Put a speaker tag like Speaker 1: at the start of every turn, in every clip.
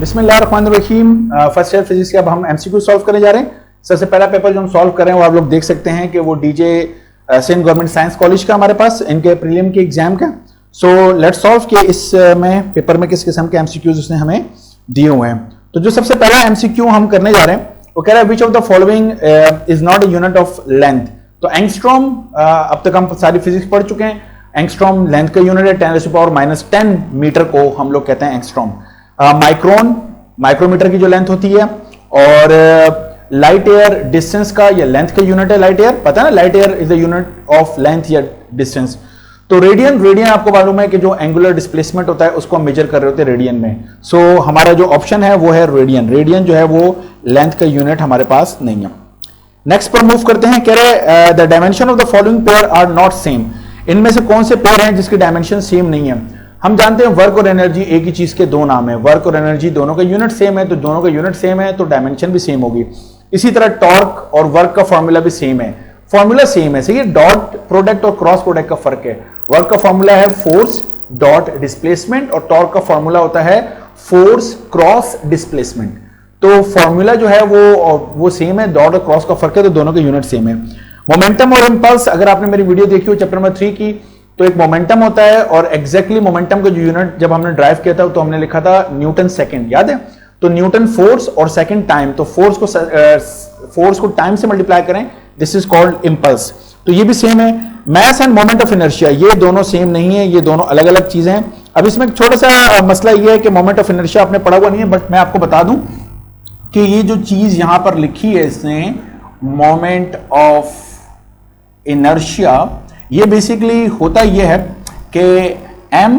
Speaker 1: बिस्मिल्लाहिर्रहमानिर्रहीम। First year physics के अब हम एमसीक्यू सॉल्व करने जा रहे हैं। सबसे पहला पेपर जो हम सॉल्व कर रहे हैं वो आप लोग देख सकते हैं कि वो DJ Sindh government science college का हमारे पास इनके प्रीलिम के एग्जाम का। सो लेट्स सॉल्व के इस में पेपर में किस किस्म के एमसीक्यूज उसने हमें दिए हुए हैं। तो जो सबसे पहला एमसीक्यू हम करने जा रहे हैं वो कह रहा है which of the following is not a unit of length. तो एंगस्ट्रॉम अब तक हम सारी फिजिक्स पढ़ चुके हैं। एंगस्ट्रॉम लेंथ का यूनिट है, 10⁻⁻10 मीटर को हम लोग कहते हैं एंगस्ट्रॉम। माइक्रोन माइक्रोमीटर की जो लेंथ होती है, और लाइट ईयर डिस्टेंस का या लेंथ का यूनिट है लाइट ईयर। पता है ना, light year is the unit of length या डिस्टेंस। तो रेडियन आपको मालूम है कि जो एंगुलर डिस्प्लेसमेंट होता है उसको हम मेजर कर रहे होते हैं रेडियन में। सो हमारा जो ऑप्शन है वो है रेडियन जो है वो लेंथ का यूनिट हमारे पास नहीं है। नेक्स्ट पर मूव करते हैं। कह रहे the dimension of the following pair are not same. इनमें से कौन से पेयर हैं जिसकी डायमेंशन सेम नहीं है। हम जानते हैं वर्क और एनर्जी एक ही चीज के दो नाम है। वर्क और एनर्जी दोनों का यूनिट सेम है, तो दोनों का यूनिट सेम है तो डायमेंशन भी सेम होगी। इसी तरह टॉर्क और वर्क का फॉर्मूला भी सेम है, फॉर्मूला सेम है। सही, डॉट प्रोडक्ट और क्रॉस प्रोडक्ट का फर्क है। वर्क का फॉर्मूला है फोर्स डॉट डिस्प्लेसमेंट और टॉर्क का फॉर्मूला होता है फोर्स क्रॉस डिस्प्लेसमेंट। तो फॉर्मूला जो है वो सेम है, डॉट और क्रॉस का फर्क है, तो दोनों का यूनिट सेम है। मोमेंटम और इंपल्स, अगर आपने मेरी वीडियो देखी हो चैप्टर नंबर 3 की, तो एक मोमेंटम होता है और एग्जैक्टली मोमेंटम का जो यूनिट जब हमने ड्राइव किया था तो हमने लिखा था न्यूटन सेकंड, याद है। तो न्यूटन फोर्स और सेकंड टाइम, तो फोर्स को टाइम से मल्टीप्लाई करें, दिस इज कॉल्ड इंपल्स। तो ये भी सेम है। Mass end moment of inertia, ये दोनों सेम नहीं है, ये दोनों अलग अलग चीजें हैं। अब इसमें छोटा सा मसला ये है कि मोमेंट ऑफ इनर्शिया आपने पढ़ा हुआ नहीं है, बट मैं आपको बता दूं कि ये जो चीज यहां पर लिखी है इसने, मोमेंट ऑफ इनर्शिया, ये बेसिकली होता यह है कि m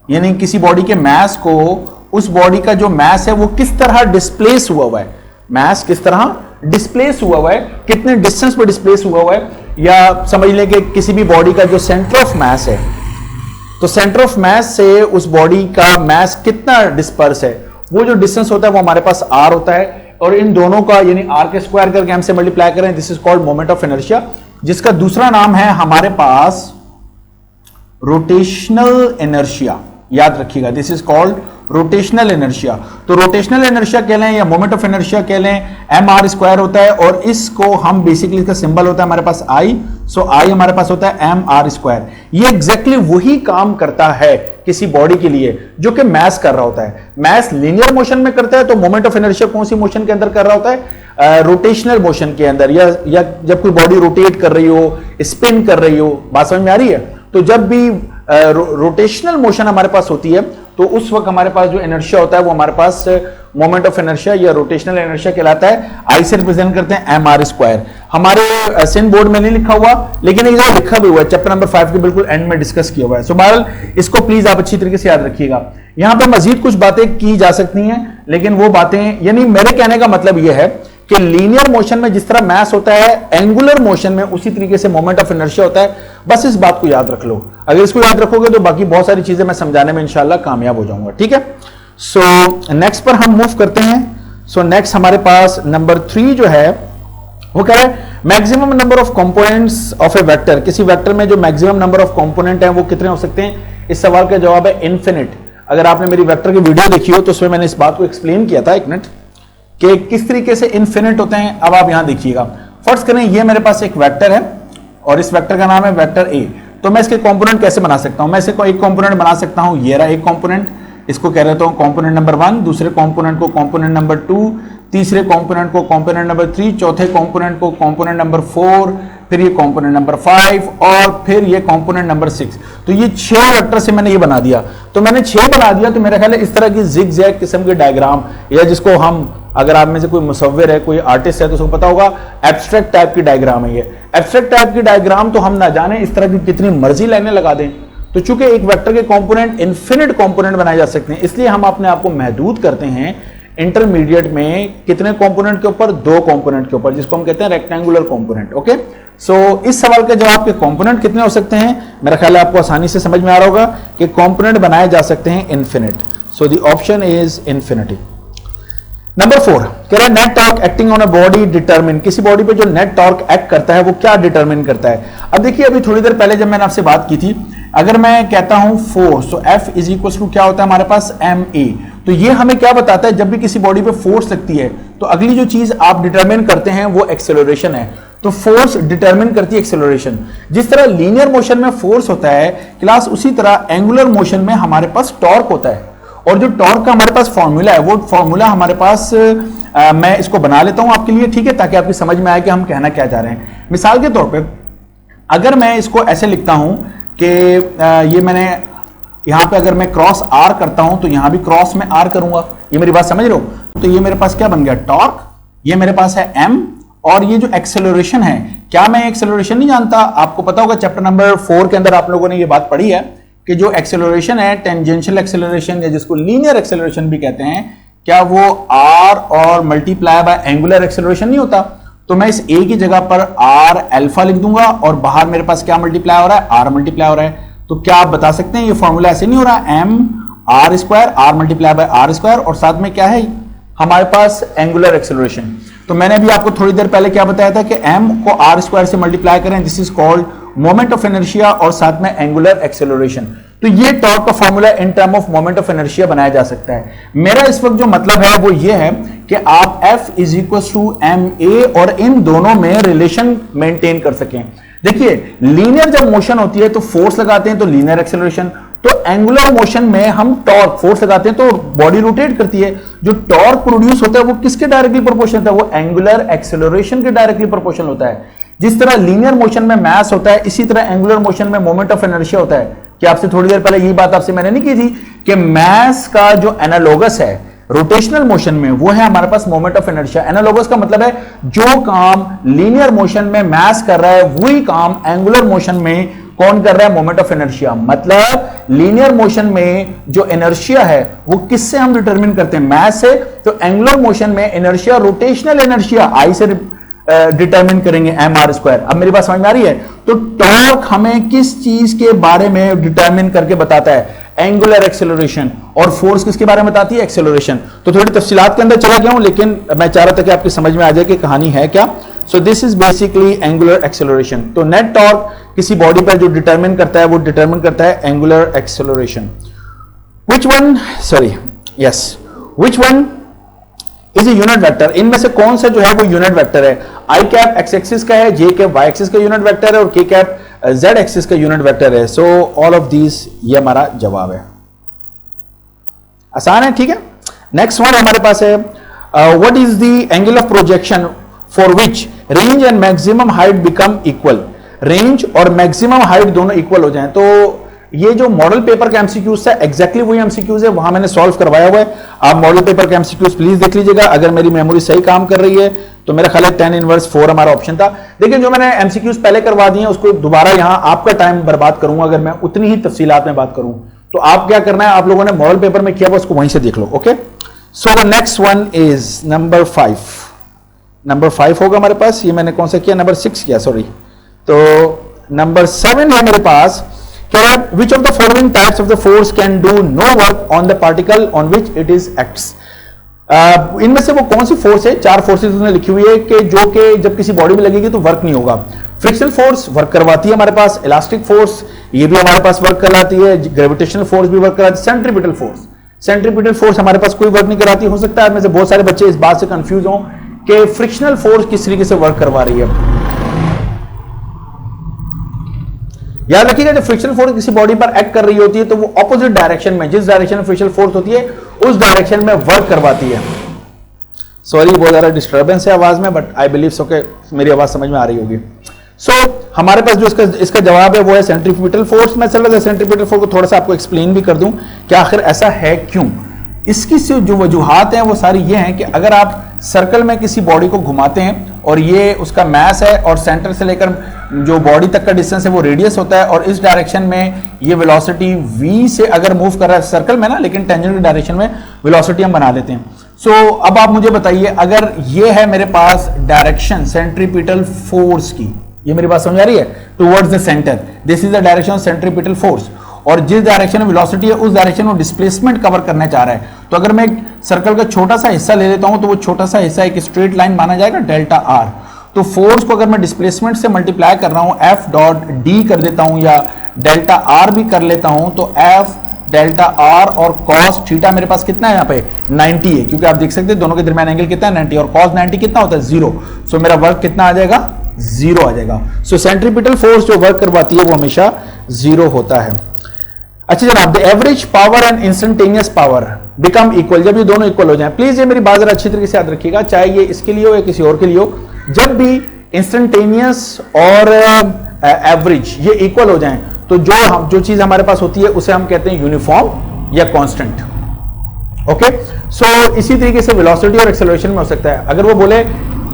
Speaker 1: यानी किसी बॉडी के मास को, उस बॉडी का जो मास है वो किस तरह डिस्प्लेस हुआ है, मास किस तरह डिस्प्लेस हुआ है, कितने डिस्टेंस पर डिस्प्लेस हुआ है। या समझ लें कि किसी भी बॉडी का जो सेंटर ऑफ मास है, तो सेंटर ऑफ मास से उस बॉडी का मास कितना डिस्पर्स है, वो जो डिस्टेंस होता है वो हमारे पास r होता है, और इन दोनों का यानी r के स्क्वायर करके हम से मल्टीप्लाई करें, this is called moment of inertia, जिसका दूसरा नाम है हमारे पास रोटेशनल इनर्शिया। याद रखिएगा, this is called rotational inertia. तो रोटेशनल इनर्शिया कह लें या मोमेंट ऑफ इनर्शिया कह लें, mr स्क्वायर होता है, और इसको हम बेसिकली, इसका सिंबल होता है हमारे पास I, सो I हमारे पास होता है mr स्क्वायर। ये एग्जैक्टली वही काम करता है किसी बॉडी के लिए जो कि मैस कर रहा होता है। मैस लीनियर मोशन में करता है, तो मोमेंट ऑफ इनर्शिया कौन सी मोशन के अंदर कर रहा होता है, रोटेशनल मोशन के अंदर, या जब कोई बॉडी रोटेट कर रही हो, स्पिन कर रही हो। बात समझ में आ रही है। तो जब भी रोटेशनल मोशन हमारे पास होती है तो उस वक्त हमारे पास जो इनर्शिया होता है वो हमारे पास मोमेंट ऑफ इनर्शिया या रोटेशनल इनर्शिया कहलाता है। आई से रिप्रेजेंट करते हैं mr स्क्वायर। हमारे सिंध बोर्ड में नहीं लिखा हुआ, लेकिन ये लिखा भी हुआ है, चैप्टर नंबर 5 के बिल्कुल एंड में डिस्कस किया हुआ है। सो बहरहाल इसको प्लीज आप अच्छी तरीके से याद रखिएगा। यहां पर मजीद कुछ बातें की जा सकती हैं, लेकिन वो बातें, यानी मेरे कहने का मतलब यह है कि लीनियर मोशन में जिस तरह मास होता है, एंगुलर मोशन में उसी तरीके से मोमेंट ऑफ इनर्शिया होता है। बस इस बात को याद रख लो। अगर इसको याद रखोगे तो बाकी बहुत सारी चीजें मैं समझाने में इंशाल्लाह कामयाब हो जाऊंगा। ठीक है। सो नेक्स्ट पर हम मूव करते हैं। सो नेक्स्ट हमारे पास नंबर 3 जो है वो कह रहा है maximum number of components of A vector. किसी वेक्टर में जो मैक्सिमम नंबर ऑफ कंपोनेंट है वो कितने हो सकते हैं। इस सवाल का जवाब है इनफिनिट। अगर आपने मेरी वेक्टर की वीडियो देखी हो तो उसमें मैंने इस बात को एक्सप्लेन किया था, एक मिनट, कि किस तरीके से इनफिनिट होते हैं। अब आप यहां देखिएगा, फर्स्ट करें, ये मेरे पास एक वेक्टर है और इस वेक्टर का नाम है वेक्टर ए। तो मैं इसके कंपोनेंट कैसे बना सकता हूं। मैं इसको एक कंपोनेंट बना सकता हूं, ये रहा एक कंपोनेंट, इसको कह रहे हूं कंपोनेंट नंबर 1, दूसरे कंपोनेंट को कंपोनेंट नंबर 2, तीसरे कंपोनेंट को कंपोनेंट नंबर 3, चौथे कंपोनेंट को कंपोनेंट नंबर 4, फिर ये कंपोनेंट नंबर 5 और फिर ये कंपोनेंट नंबर 6। तो ये 6 वेक्टर से मैंने ये बना दिया। तो मैंने 6 बना दिया, तो मेरा ख्याल है इस तरह की जिग जैग किस्म के डायग्राम, या जिसको हम, अगर आप में से कोई मुसव्विर है, कोई आर्टिस्ट है तो उसको पता होगा, एब्स्ट्रैक्ट टाइप की डायग्राम है ये। एब्स्ट्रैक्ट टाइप की डायग्राम तो हम ना जाने इस तरह की कितनी मर्जी लाइनें लगा दें। तो चूंकि एक वेक्टर के कंपोनेंट इनफिनिट कंपोनेंट बनाए जा सकते हैं, इसलिए हम अपने आप को महदूद करते हैं इंटरमीडिएट में कितने कंपोनेंट के ऊपर, 2 कंपोनेंट के ऊपर, जिसको हम कहते हैं रेक्टेंगुलर कंपोनेंट। ओके। सो इस सवाल के जवाब के कंपोनेंट कितने हो सकते हैं, मेरा ख्याल है आपको आसानी से समझ में आ रहा होगा कि कंपोनेंट बनाए जा सकते हैं infinite. So the option is infinity. Number 4 कह रहा है net torque acting on a body determine. किसी बॉडी पे जो नेट टॉर्क एक्ट करता है वो क्या डिटरमिन करता है। अब देखिए, अभी थोड़ी देर पहले जब मैंने आपसे बात की थी, अगर मैं कहता हूं फोर्स, तो F इज इक्वल टू क्या होता है हमारे पास, ma। तो ये हमें क्या बताता है, जब भी किसी बॉडी पे फोर्स लगती है तो अगली जो चीज आप डिटरमिन करते हैं वो एक्सेलरेशन है। तो फोर्स डिटरमिन करती है एक्सेलरेशन। जिस तरह लीनियर मोशन में फोर्स होता है क्लास, उसी तरह एंगुलर मोशन में हमारे पास टॉर्क होता है। और जो टॉर्क का हमारे पास फॉर्मूला है वो फॉर्मूला हमारे पास मैं इसको बना लेता हूं आपके लिए, ठीक है, ताकि आपकी समझ में आए कि हम कहना क्या चाह रहे हैं। मिसाल के तौर पे अगर मैं इसको ऐसे लिखता हूं कि ये मैंने यहां पे अगर मैं क्रॉस आर करता हूं तो यहां भी क्रॉस में आर करूंगा, ये मेरी बात समझ रहे हो? तो ये मेरे पास क्या बन गया, टॉर्क, ये मेरे पास है एम, और ये जो एक्सेलरेशन है, क्या मैं एक्सेलरेशन नहीं जानता? आपको पता होगा चैप्टर नंबर 4 के अंदर आप लोगों ने ये बात पढ़ी है कि जो एक्सेलरेशन है, टेंजेंशियल एक्सेलरेशन या जिसको लीनियर एक्सेलरेशन भी कहते हैं, क्या वो आर और मल्टीप्लाई बाय एंगुलर एक्सेलरेशन नहीं होता? तो मैं इस ए की जगह पर आर अल्फा लिख दूंगा और बाहर मेरे पास क्या मल्टीप्लाई हो रहा है, आर मल्टीप्लाई हो रहा है। तो क्या आप बता सकते हैं ये फॉर्मूला ऐसे नहीं हो रहा, M R square, R multiply by R square, और साथ में क्या है हमारे पास एंगुलर एक्सेलरेशन। तो मैंने भी आपको थोड़ी देर पहले क्या बताया था कि m को r स्क्वायर से मल्टीप्लाई करें, this is called moment of inertia, और साथ में एंगुलर एक्सेलरेशन। तो ये टॉर्क का formula in term of moment of inertia बनाया जा सकता है। मेरा इस वक्त जो मतलब है वो ये है कि आप F is equal to ma और इन दोनों में रिलेशन मेंटेन कर सकें। देखिए लीनियर जब मोशन होती है तो फोर्स लगाते हैं तो लीनियर एक्सेलरेशन, तो एंगुलर मोशन में हम टॉर्क फोर्स लगाते हैं तो बॉडी रोटेट करती है। जो टॉर्क प्रोड्यूस होता है वो किसके डायरेक्टली प्रोपोर्शनल होता है, वो एंगुलर एक्सेलरेशन के डायरेक्टली प्रोपोर्शनल होता है। जिस तरह लीनियर मोशन में मास होता है, इसी तरह एंगुलर मोशन में मोमेंट ऑफ इनर्शिया होता है। कि आपसे थोड़ी देर पहले यही बात आपसे मैंने नहीं की थी कि मास का जो एनालोगस है रोटेशनल मोशन में, वो है हमारे पास मोमेंट ऑफ इनर्शिया। एनालोगस का मतलब है जो काम लीनियर मोशन में मास कर रहा है वही काम एंगुलर मोशन में कौन कर रहा है, मोमेंट ऑफ इनर्शिया। मतलब लीनियर मोशन में जो इनर्शिया है वो किससे हम डिटरमिन करते हैं, मास से। तो एंगुलर मोशन में इनर्शिया रोटेशनल इनर्शिया आई से डिटरमिन करेंगे, एम आर स्क्वायर। अब मेरी बात समझ में आ रही है? तो टॉर्क हमें किस चीज के बारे में डिटरमिन करके बताता है, एंगुलर एक्सेलरेशन, और फोर्स किसके बारे में बताती है, एक्सेलरेशन। तो थोड़ी तफसीलात के अंदर चला गया हूं, लेकिन मैं चाह रहा था कि आपकी समझ में आ जाए कि कहानी है क्या। सो this is basically angular acceleration. तो नेट टॉर्क किसी बॉडी पर जो डिटरमिन करता है वो डिटरमिन करता है angular acceleration. which one is a unit vector, इनमें से कौन सा जो है वो यूनिट वेक्टर है। आई कैप एक्स एक्सिस का है, जे कैप वाई एक्सिस का यूनिट वेक्टर है, और के कैप जेड एक्सिस का यूनिट वेक्टर है। सो ऑल ऑफ दीज, ये हमारा जवाब है। आसान है, ठीक है। नेक्स्ट वन हमारे पास है what is the angle of projection for which range and maximum height become equal. Range और मैक्सिमम हाइट दोनों इक्वल हो जाएं। तो ये जो मॉडल पेपर का एमसीक्यूज था एग्जैक्टली वही एमसीक्यूज है, वहां मैंने सॉल्व करवाया हुआ है। आप मॉडल पेपर के एमसीक्यूज प्लीज देख लीजिएगा। अगर मेरी मेमोरी सही काम कर रही है तो मेरा ख्याल है 10/4 हमारा ऑप्शन था। लेकिन जो मैंने एमसीक्यूज पहले करवा दिए उसको दोबारा यहां आपका टाइम बर्बाद करूंगा अगर मैं उतनी ही तफसीलात में बात करूं। तो आप क्या करना है, आप लोगों ने मॉडल पेपर में किया हुआ उसको वहीं से देख लो। Okay, so next one is number 5। Number 5 होगा हमारे पास, ये मैंने कौन सा किया, नंबर 6 किया, सॉरी। तो नंबर 7 है मेरे पास, which of the following types of the force can do no work on the particle on which it is acts। इनमें से वो कौन सी फोर्स है, 4 फोर्सेस उसने लिखी हुई है कि जो कि जब किसी बॉडी में लगेगी तो वर्क नहीं होगा। फ्रिक्शनल फोर्स वर्क करवाती है हमारे पास, इलास्टिक फोर्स ये भी हमारे पास वर्क कराती है, ग्रेविटेशनल फोर्स भी वर्क कराती है, सेंट्रीपिटल फोर्स हमारे पास कोई वर्क नहीं कराती। हो सकता है में से बहुत सारे बच्चे इस बात से कंफ्यूज हों कि फ्रिक्शनल फोर्स किस तरीके से वर्क करवा रही है। याद रखिएगा जब फ्रिक्शनल फोर्स किसी बॉडी पर एक्ट कर रही होती है तो वो ऑपोजिट डायरेक्शन में, जिस डायरेक्शन में फ्रिक्शनल फोर्स होती है उस डायरेक्शन में वर्क करवाती है। सॉरी बहुत ज्यादा डिस्टर्बेंस है आवाज में, बट आई बिलीव सो कि मेरी आवाज समझ में आ रही होगी। सो हमारे पास जो इसका जवाब है वो है सेंट्रीपिटल फोर्स। मैं चल रहा था सेंट्रीपिटल फोर्स को थोड़ा सा आपको एक्सप्लेन भी कर दूं कि आखिर ऐसा है क्यों। इसकी जो वजूहात हैं वो सारी ये हैं कि अगर आप सर्कल में किसी बॉडी को घुमाते हैं और ये उसका मास है और सेंटर से लेकर जो बॉडी तक का डिस्टेंस है वो रेडियस होता है, और इस डायरेक्शन में ये वेलोसिटी v से अगर मूव कर रहा है सर्कल में ना, लेकिन टेंजेंट डायरेक्शन में वेलोसिटी हम बना देते हैं। सो अब आप मुझे बताइए, अगर ये है मेरे पास डायरेक्शन सेंट्रीपिटल फोर्स की, ये मेरी बात समझ आ रही है, towards the centre, this is the direction of centripetal force, और जिस डायरेक्शन में वेलोसिटी है उस डायरेक्शन में डिस्प्लेसमेंट कवर करना चाह रहा है। तो अगर मैं एक सर्कल का छोटा सा हिस्सा ले लेता हूं तो वो छोटा सा हिस्सा एक स्ट्रेट लाइन माना जाएगा, डेल्टा आर। तो फोर्स को अगर मैं डिस्प्लेसमेंट से मल्टीप्लाई कर रहा हूं, एफ डॉट डी कर देता हूं या डेल्टा आर भी कर लेता हूं, तो एफ डेल्टा आर और कॉस थीटा मेरे पास कितना है यहाँ पे 90 है, क्योंकि आप देख सकते हैं दोनों के दरमियान एंगल कितना है 90 और कॉस 90 कितना होता है 0। सो मेरा वर्क कितना आ जाएगा 0 आ जाएगा। सो सेंट्रीपिटल फोर्स जो वर्क करवाती है वो हमेशा 0 होता है। अच्छा जनाब, the average power and instantaneous power become equal, जब ये दोनों इक्वल हो जाए, प्लीज ये मेरी बात जरा अच्छी तरीके से याद रखिएगा, चाहे ये इसके लिए हो या किसी और के लिए हो, जब भी इंस्टेंटेनियस और एवरेज ये इक्वल हो जाएं तो जो चीज हमारे पास होती है उसे हम कहते हैं यूनिफॉर्म या कांस्टेंट। ओके, सो इसी तरीके से वेलोसिटी और एक्सेलरेशन में हो सकता है। अगर वो बोले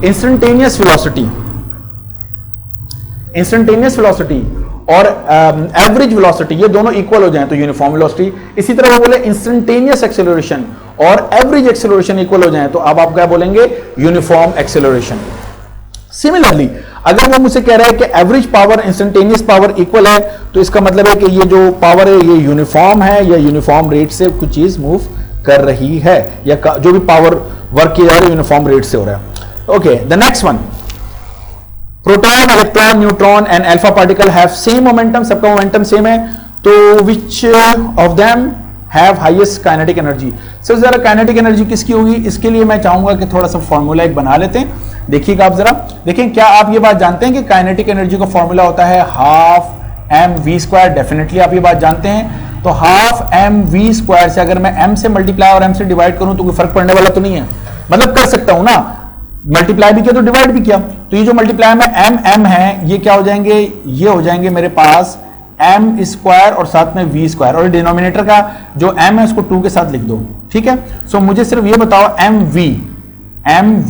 Speaker 1: इंस्टेंटेनियस वेलोसिटी और एवरेज वेलोसिटी ये दोनों इक्वल हो जाएं तो यूनिफॉर्म वेलोसिटी। इसी तरह वो बोले इंस्टेंटेनियस एक्सेलरेशन और एवरेज एक्सेलरेशन इक्वल हो जाएं तो अब आप क्या बोलेंगे यूनिफॉर्म एक्सेलरेशन। सिमिलरली अगर वो मुझसे कह रहा है कि average power instantaneous power equal है तो इसका मतलब है कि ये जो पावर है ये यूनिफॉर्म है या यूनिफॉर्म रेट से कुछ चीज मूव कर रही है, या जो भी पावर वर्क किया जा रहा है यूनिफॉर्म रेट से हो रहा है। Okay, the next one, proton, electron, neutron and alpha particle have same momentum, सबका मोमेंटम सेम है, तो which of them have highest kinetic energy. सबसे ज्यादा काइनेटिक एनर्जी किसकी होगी? इसके लिए मैं चाहूंगा कि थोड़ा सा फॉर्मूला एक बना लेते हैं। देखिएगा आप जरा देखें, क्या आप ये बात जानते हैं कि काइनेटिक एनर्जी का फॉर्मूला होता है half M V square? Definitely आप ये बात जानते हैं। तो हाफ एम वी स्क्वायर से अगर मैं एम से मल्टीप्लाई और एम से डिवाइड करूं तो कोई फर्क पड़ने वाला तो नहीं है, मतलब कर सकता हूं ना, मल्टीप्लाई भी किया तो डिवाइड भी किया, तो ये जो मल्टीप्लाई में एम एम है ये क्या हो जाएंगे, ये हो जाएंगे मेरे पास एम स्क्वायर और साथ में वी स्क्वायर, और डिनोमिनेटर का जो एम है उसको 2 के साथ लिख दो, ठीक है। सो मुझे सिर्फ ये बताओ एम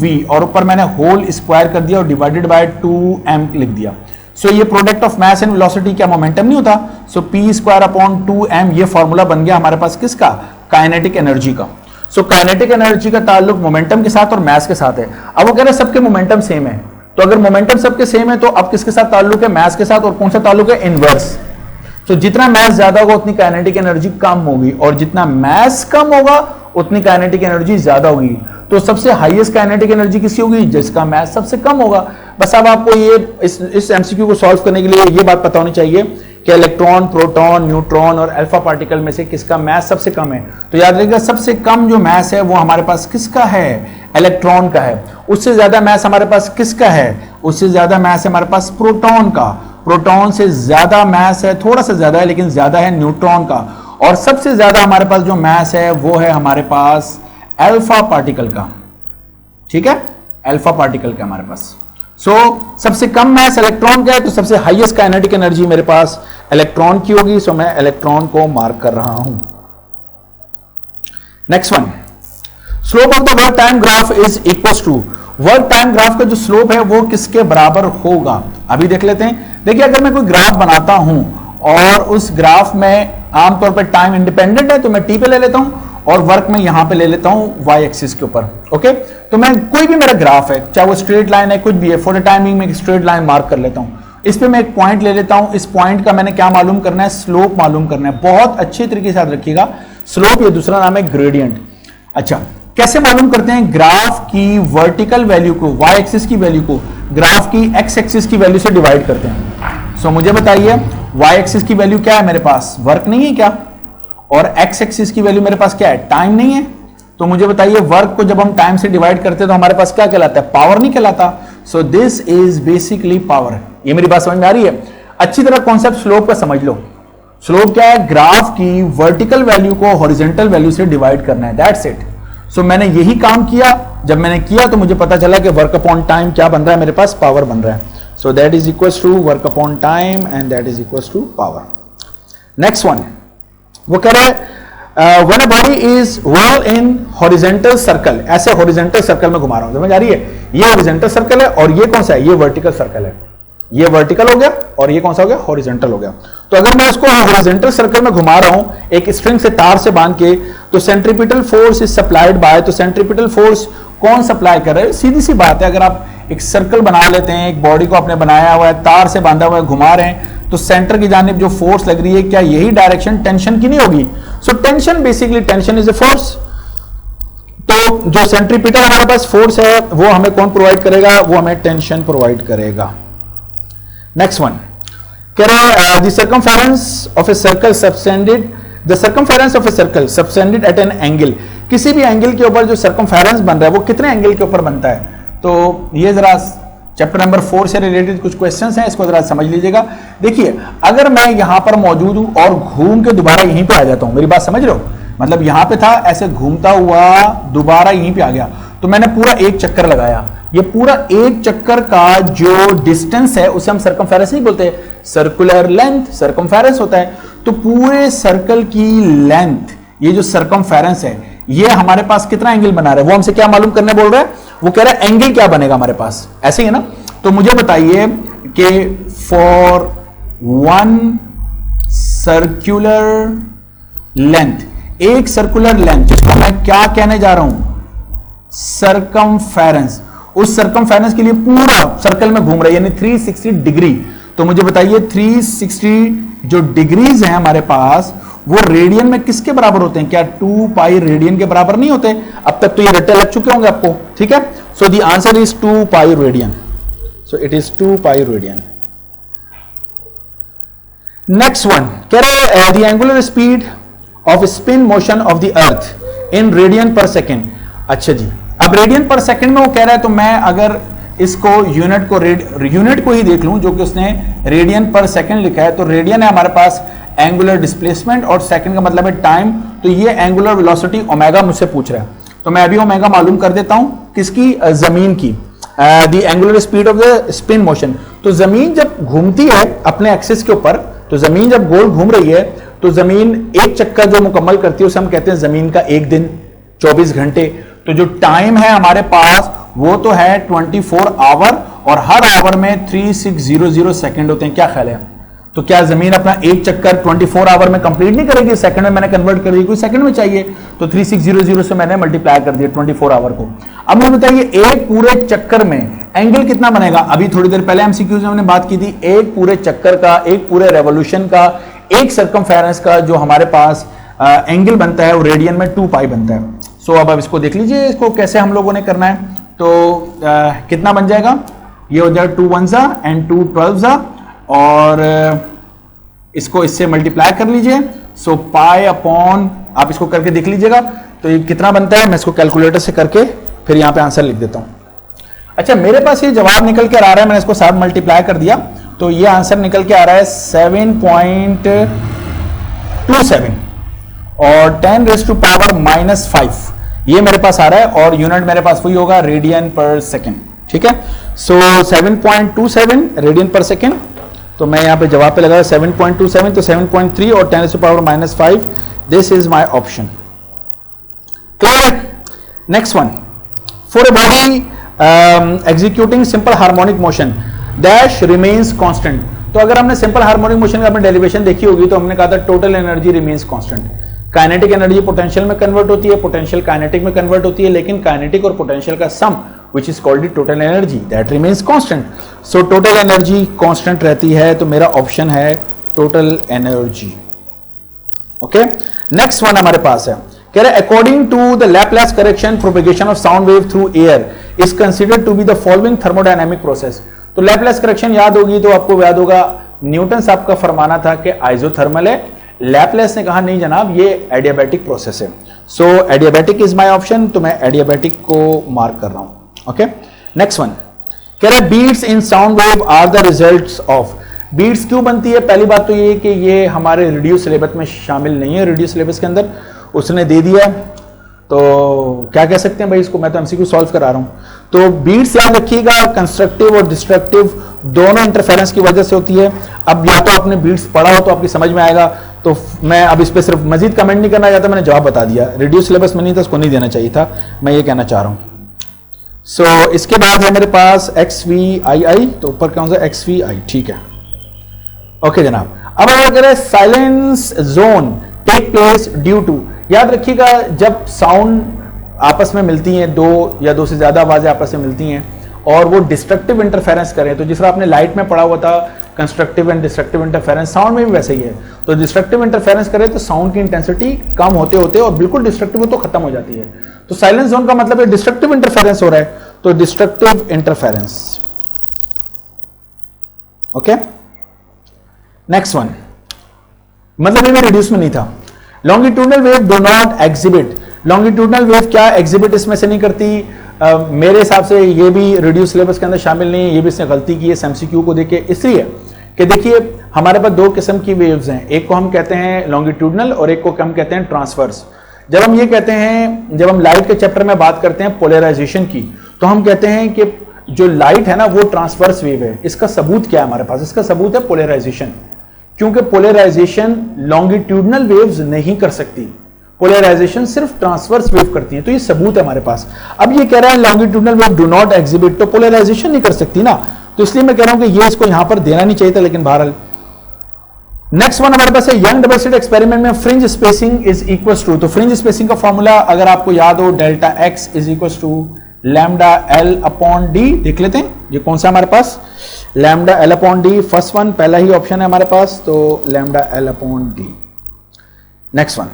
Speaker 1: वी और ऊपर मैंने होल स्क्वायर कर दिया और डिवाइडेड बाय 2m लिख दिया। सो ये product of mass and velocity क्या मोमेंटम नहीं होता? सो p स्क्वायर अपॉन 2m ये फॉर्मूला बन गया हमारे पास किसका? काइनेटिक एनर्जी का। सो काइनेटिक एनर्जी का ताल्लुक मोमेंटम के साथ और मास के साथ है। अब वो कह रहे हैं सबके मोमेंटम सेम है, तो अगर मोमेंटम सबके सेम है तो अब किसके साथ ताल्लुक है? मास के साथ। और कौन सा ताल्लुक है? इनवर्स। तो जितना मास ज्यादा होगा उतनी काइनेटिक एनर्जी कम होगी, और जितना मास कम होगा उतनी काइनेटिक एनर्जी ज्यादा होगी। तो सबसे हाईएस्ट काइनेटिक एनर्जी किसकी होगी? जिसका मास सबसे कम होगा। बस अब आपको ये इस एमसीक्यू को सॉल्व करने के लिए ये बात पता होनी चाहिए कि इलेक्ट्रॉन, प्रोटॉन, न्यूट्रॉन और अल्फा पार्टिकल में से किसका मास सबसे कम है। तो याद रखिएगा सबसे कम जो मास है वो हमारे पास किसका है? इलेक्ट्रॉन का है। उससे ज्यादा मास हमारे पास किसका है? उससे ज्यादा मास है हमारे पास प्रोटॉन का। प्रोटॉन से ज्यादा मास है, थोड़ा सा ज्यादा है लेकिन ज्यादा है न्यूट्रॉन का। और सबसे ज्यादा हमारे पास जो मास है वो है हमारे पास अल्फा पार्टिकल का, ठीक है, अल्फा पार्टिकल का हमारे पास। सो सबसे कम मास इलेक्ट्रॉन का है तो सबसे हाईएस्ट काइनेटिक एनर्जी मेरे पास इलेक्ट्रॉन की होगी। सो मैं इलेक्ट्रॉन को मार्क कर रहा हूं। Next one, slope of the work time graph is equal to, work time graph का जो स्लोप है वो किसके बराबर होगा? अभी देख लेते हैं। देखिए अगर मैं कोई ग्राफ बनाता हूं और उस ग्राफ में आमतौर पर टाइम इंडिपेंडेंट है तो मैं टी पे ले लेता हूं और वर्क में यहां पे ले लेता हूं वाई एक्सिस के ऊपर। ओके, तो मैं कोई भी मेरा ग्राफ है, चाहे वो स्ट्रेट लाइन है, कुछ भी है, फॉर द टाइमिंग में एक स्ट्रेट लाइन मार्क कर लेता हूं। इस पे मैं एक पॉइंट ले लेता हूं। इस पॉइंट का मैंने क्या मालूम करना है? स्लोप मालूम करना है। बहुत अच्छे तरीके से याद रखिएगा, स्लोप ये दूसरा नाम है ग्रेडियंट। अच्छा, कैसे मालूम करते हैं? ग्राफ की वर्टिकल वैल्यू को, वाई एक्सिस की वैल्यू को ग्राफ की एक्स एक्सिस की वैल्यू से डिवाइड करते हैं। सो मुझे बताइए वाई एक्सिस की वैल्यू क्या है मेरे पास? वर्क नहीं है क्या? और एक्स एक्सिस की वैल्यू मेरे पास क्या है? टाइम नहीं है। तो मुझे बताइए वर्क को जब हम टाइम से डिवाइड करते हैं तो हमारे पास क्या कहलाता है? पावर नहीं कहलाता। सो दिस इज बेसिकली पावर। ये मेरी बात समझ में आ रही है? अच्छी तरह कॉन्सेप्ट स्लोप का समझ लो। स्लोप क्या है? ग्राफ की वर्टिकल वैल्यू को हॉरिजॉन्टल वैल्यू से डिवाइड करना है, दैट्स इट। सो मैंने यही काम किया। जब मैंने किया तो मुझे पता चला कि वर्क अपॉन टाइम क्या बन रहा है? मेरे पास पावर बन रहा है। So that is equal to work upon time and that is equal to power. Next one, वो कह रहा है when a body is well in horizontal circle, ऐसे horizontal circle में घुमा रहा हूं, समझ आ रही है? ये horizontal circle है और ये कौन सा है? ये vertical circle है। ये vertical हो गया और ये कौन सा हो गया? horizontal हो गया। तो अगर मैं उसको horizontal circle में घुमा रहा हूं एक स्ट्रिंग से, तार से बांध के, तो centripetal force is supplied by, तो सेंट्रीपिटल फोर्स कौन सप्लाई कर रहा है? सीधी सी बात है, अगर आप एक सर्कल बना लेते हैं, एक बॉडी को आपने बनाया हुआ है, तार से बांधा हुआ है, घुमा रहे हैं, तो सेंटर की जानिब जो फोर्स लग रही है क्या यही डायरेक्शन टेंशन की नहीं होगी? So tension, basically tension is a force. तो जो सेंट्रीपिटल हमारे पास फोर्स है वो हमें कौन प्रोवाइड करेगा? वो हमें टेंशन प्रोवाइड करेगा। नेक्स्ट वन कह रहा है the circumference of a circle subtended the circumference of a circle subtended at an angle, किसी भी एंगल के ऊपर जो सर्कमफेरेंस बन रहा है वो कितने एंगल के ऊपर बनता है। तो ये जरा चैप्टर नंबर 4 से रिलेटेड कुछ क्वेश्चंस हैं, इसको जरा समझ लीजिएगा। देखिए अगर मैं यहां पर मौजूद हूं और घूम के दोबारा यहीं पे आ जाता हूं, मेरी बात समझ रहे हो, मतलब यहां पे था, ऐसे घूमता हुआ दोबारा यहीं पे आ गया, तो मैंने पूरा एक चक्कर लगाया, ये पूरा एक चक्कर का जो डिस्टेंस है उसे हम सर्कमफेरेंस नहीं बोलते, सर्कुलर लेंथ सर्कमफेरेंस होता है। तो पूरे सर्कल की लेंथ, ये जो सर्कमफेरेंस है, ये हमारे पास कितना एंगल बना रहा है, वो हमसे क्या मालूम करने बोल रहा है, वो कह रहा है एंगल क्या बनेगा हमारे पास, ऐसे ही है ना। तो मुझे बताइए कि फॉर वन सर्कुलर लेंथ, एक सर्कुलर लेंथ जिसको मैं क्या कहने जा रहा हूं, सर्कमफेरेंस, उस सर्कमफेरेंस के लिए पूरा सर्कल में घूम रहा है यानी 360 डिग्री। तो मुझे बताइए 360 जो डिग्रीज हैं हमारे पास वो रेडियन में किसके बराबर होते हैं, क्या 2 पाई रेडियन के बराबर नहीं होते। अब तक तो ये रट्टे लग चुके होंगे आपको, ठीक है। So the answer is 2 pi radian, so it is 2 pi radian. Next one कह रहे हैं the angular speed off spin motion of the earth in radian पर सेकेंड। अच्छा जी, अब रेडियन पर सेकंड में वो कह रहा है, तो मैं अगर इसको यूनिट को ही देख लूं जो कि उसने रेडियन पर सेकंड लिखा है, तो रेडियन है हमारे पास एंगुलर डिस्प्लेसमेंट और सेकंड का मतलब है टाइम, तो ये एंगुलर वेलोसिटी ओमेगा मुझसे पूछ रहा है, तो मैं अभी ओमेगा मालूम कर देता हूं किसकी, जमीन की, the angular speed of the spin motion. तो जमीन जब घूमती है अपने एक्सिस के ऊपर, तो जमीन जब गोल घूम रही है तो जमीन एक चक्कर जो मुकम्मल करती है उसे हम कहते हैं जमीन का एक दिन, 24 घंटे। तो जो टाइम है हमारे पास वो तो है 24 आवर, और हर आवर में 3600 सेकंड होते हैं, क्या ख्याल है। तो क्या जमीन अपना एक चक्कर 24 आवर में कंप्लीट नहीं करेगी, सेकंड में मैंने कन्वर्ट कर दी, कोई सेकंड में चाहिए, तो 3600 से मैंने मल्टीप्लाई कर दिया 24 आवर को। अब मुझे बताइए एक पूरे चक्कर में एंगल कितना बनेगा। अभी थोड़ी देर पहले एमसीक्यूज में हमने बात की थी, एक पूरे चक्कर का, एक पूरे रेवोल्यूशन का, एक सर्कमफेरेंस का जो हमारे पास एंगल बनता है वो रेडियन में 2 पाई बनता है। सो अब आप इसको देख लीजिए, इसको कैसे हम लोगों ने करना है। तो कितना बन जाएगा, ये हो जाएगा 2 1 एंड 2 12 और इसको इससे मल्टीप्लाई कर लीजिए। सो पाई अपॉन, आप इसको करके देख लीजिएगा तो ये कितना बनता है, मैं इसको कैलकुलेटर से करके फिर यहां पे आंसर लिख देता हूं। अच्छा, मेरे पास ये जवाब निकल के आ रहा है, मैंने इसको साथ मल्टीप्लाई कर दिया, तो ये आंसर निकल के आ रहा है 7.27 और 10⁻⁻5 ये मेरे पास आ रहा है, और यूनिट मेरे पास वही होगा रेडियन पर सेकेंड, ठीक है। सो 7.27 रेडियन पर सेकेंड, तो मैं यहां पे जवाब पे लगा 7.27, तो 7.3 और 10⁻⁻5, this is my option. Clear. Next one, for a body executing simple harmonic motion dash remains constant. तो अगर हमने सिंपल हार्मोनिक मोशन का अपनी डेरिवेशन देखी होगी तो हमने कहा था total energy remains constant. Kinetic energy potential में कन्वर्ट होती है, पोटेंशियल काइनेटिक में कन्वर्ट होती है, लेकिन काइनेटिक और पोटेंशियल का सम which is called the total energy that remains constant. So total energy constant रहती है, तो मेरा ऑप्शन है total energy. Okay? Next one हमारे पास है, कह रहे according to the Laplace correction propagation of sound wave through air is considered to be the following thermodynamic process. तो Laplace correction याद होगी तो आपको याद होगा न्यूटन साहब का फरमाना था कि आइसोथर्मल है, लैपलेस ने कहा नहीं जनाब ये एडियाबैटिक प्रोसेस है। सो एडियाबैटिक इज माय ऑप्शन, तो मैं एडियाबैटिक को मार्क कर रहा हूं। ओके, नेक्स्ट वन कह रहे beats in sound wave are the results of. Beats क्यों बनती है, पहली बात तो ये कि ये हमारे रिड्यूस सिलेबस में शामिल नहीं है, रिड्यूस सिलेबस के अंदर उसने दे दिया है, तो क्या कह सकते हैं भाई इसको, मैं तो एमसीक्यू सॉल्व करा रहा हूं। तो बीट्स याद रखिएगा कंस्ट्रक्टिव और डिस्ट्रक्टिव दोनों इंटरफेरेंस की वजह से होती है। अब या तो आपने बीट्स पढ़ा हो तो आपकी समझ में आएगा, तो मैं अब इस पर सिर्फ मजीद कमेंट नहीं करना चाहता, मैंने जवाब बता दिया, रिड्यूस सिलेबस में नहीं था, उसको नहीं देना चाहिए था, मैं ये कहना चाह रहा हूं। सो इसके बाद है मेरे पास XVII, तो ऊपर कौन सा XVI, ठीक है। ओके जनाब, अब अगर करें silence zone take place due to, याद रखिएगा जब साउंड आपस में मिलती हैं, दो या दो से ज्यादा आवाजें आपस में मिलती हैं और वो डिस्ट्रक्टिव इंटरफेरेंस करें, तो जिस तरह आपने लाइट में पढ़ा हुआ था constructive and destructive interference, sound में भी वैसे ही है। तो डिस्ट्रक्टिव इंटरफेरेंस करे तो साउंड की इंटेंसिटी कम होते होते और बिल्कुल डिस्ट्रक्टिव तो खत्म हो जाती है। तो साइलेंस जोन का मतलब है डिस्ट्रक्टिव इंटरफेरेंस हो रहा है, तो destructive interference. Okay, next one, मतलब ये भी रिड्यूस में नहीं था। Longitudinal wave do not exhibit, longitudinal wave क्या एग्जिबिट इसमें से नहीं करती। मेरे हिसाब से ये भी रिड्यूस सिलेबस के अंदर शामिल नहीं है, ये भी इसने गलती की है एमसीक्यू को देखे, इसलिए कि देखिए हमारे पास दो किस्म की वेव्स हैं, एक को हम कहते हैं लॉन्गिट्यूडनल और एक को हम कहते हैं ट्रांसवर्स। जब हम ये कहते हैं, जब हम लाइट के चैप्टर में बात करते हैं पोलराइजेशन की, तो हम कहते हैं कि जो लाइट है ना वो ट्रांसवर्स वेव है। इसका सबूत क्या है हमारे पास, इसका सबूत है पोलराइजेशन, क्योंकि पोलराइजेशन लॉन्गिट्यूडनल वेव्स नहीं कर सकती, पोलराइजेशन सिर्फ ट्रांसवर्स वेव करती है, तो ये सबूत है हमारे पास। अब ये कह रहा है longitudinal wave do not exhibit, तो पोलराइजेशन नहीं कर सकती ना, तो इसलिए मैं कह रहा हूं कि ये इसको यहां पर देना नहीं चाहिए था, लेकिन बहरहाल। नेक्स्ट वन हमारे पास है यंग डबल स्लिट एक्सपेरिमेंट में fringe spacing is equal to, तो फ्रिंज स्पेसिंग का फॉर्मूला अगर आपको याद हो delta X is equal to lambda L upon D, देख लेते हैं ये कौन सा हमारे पास, lambda L upon D, first one पहला ही ऑप्शन है हमारे पास, तो lambda L upon D. Next one,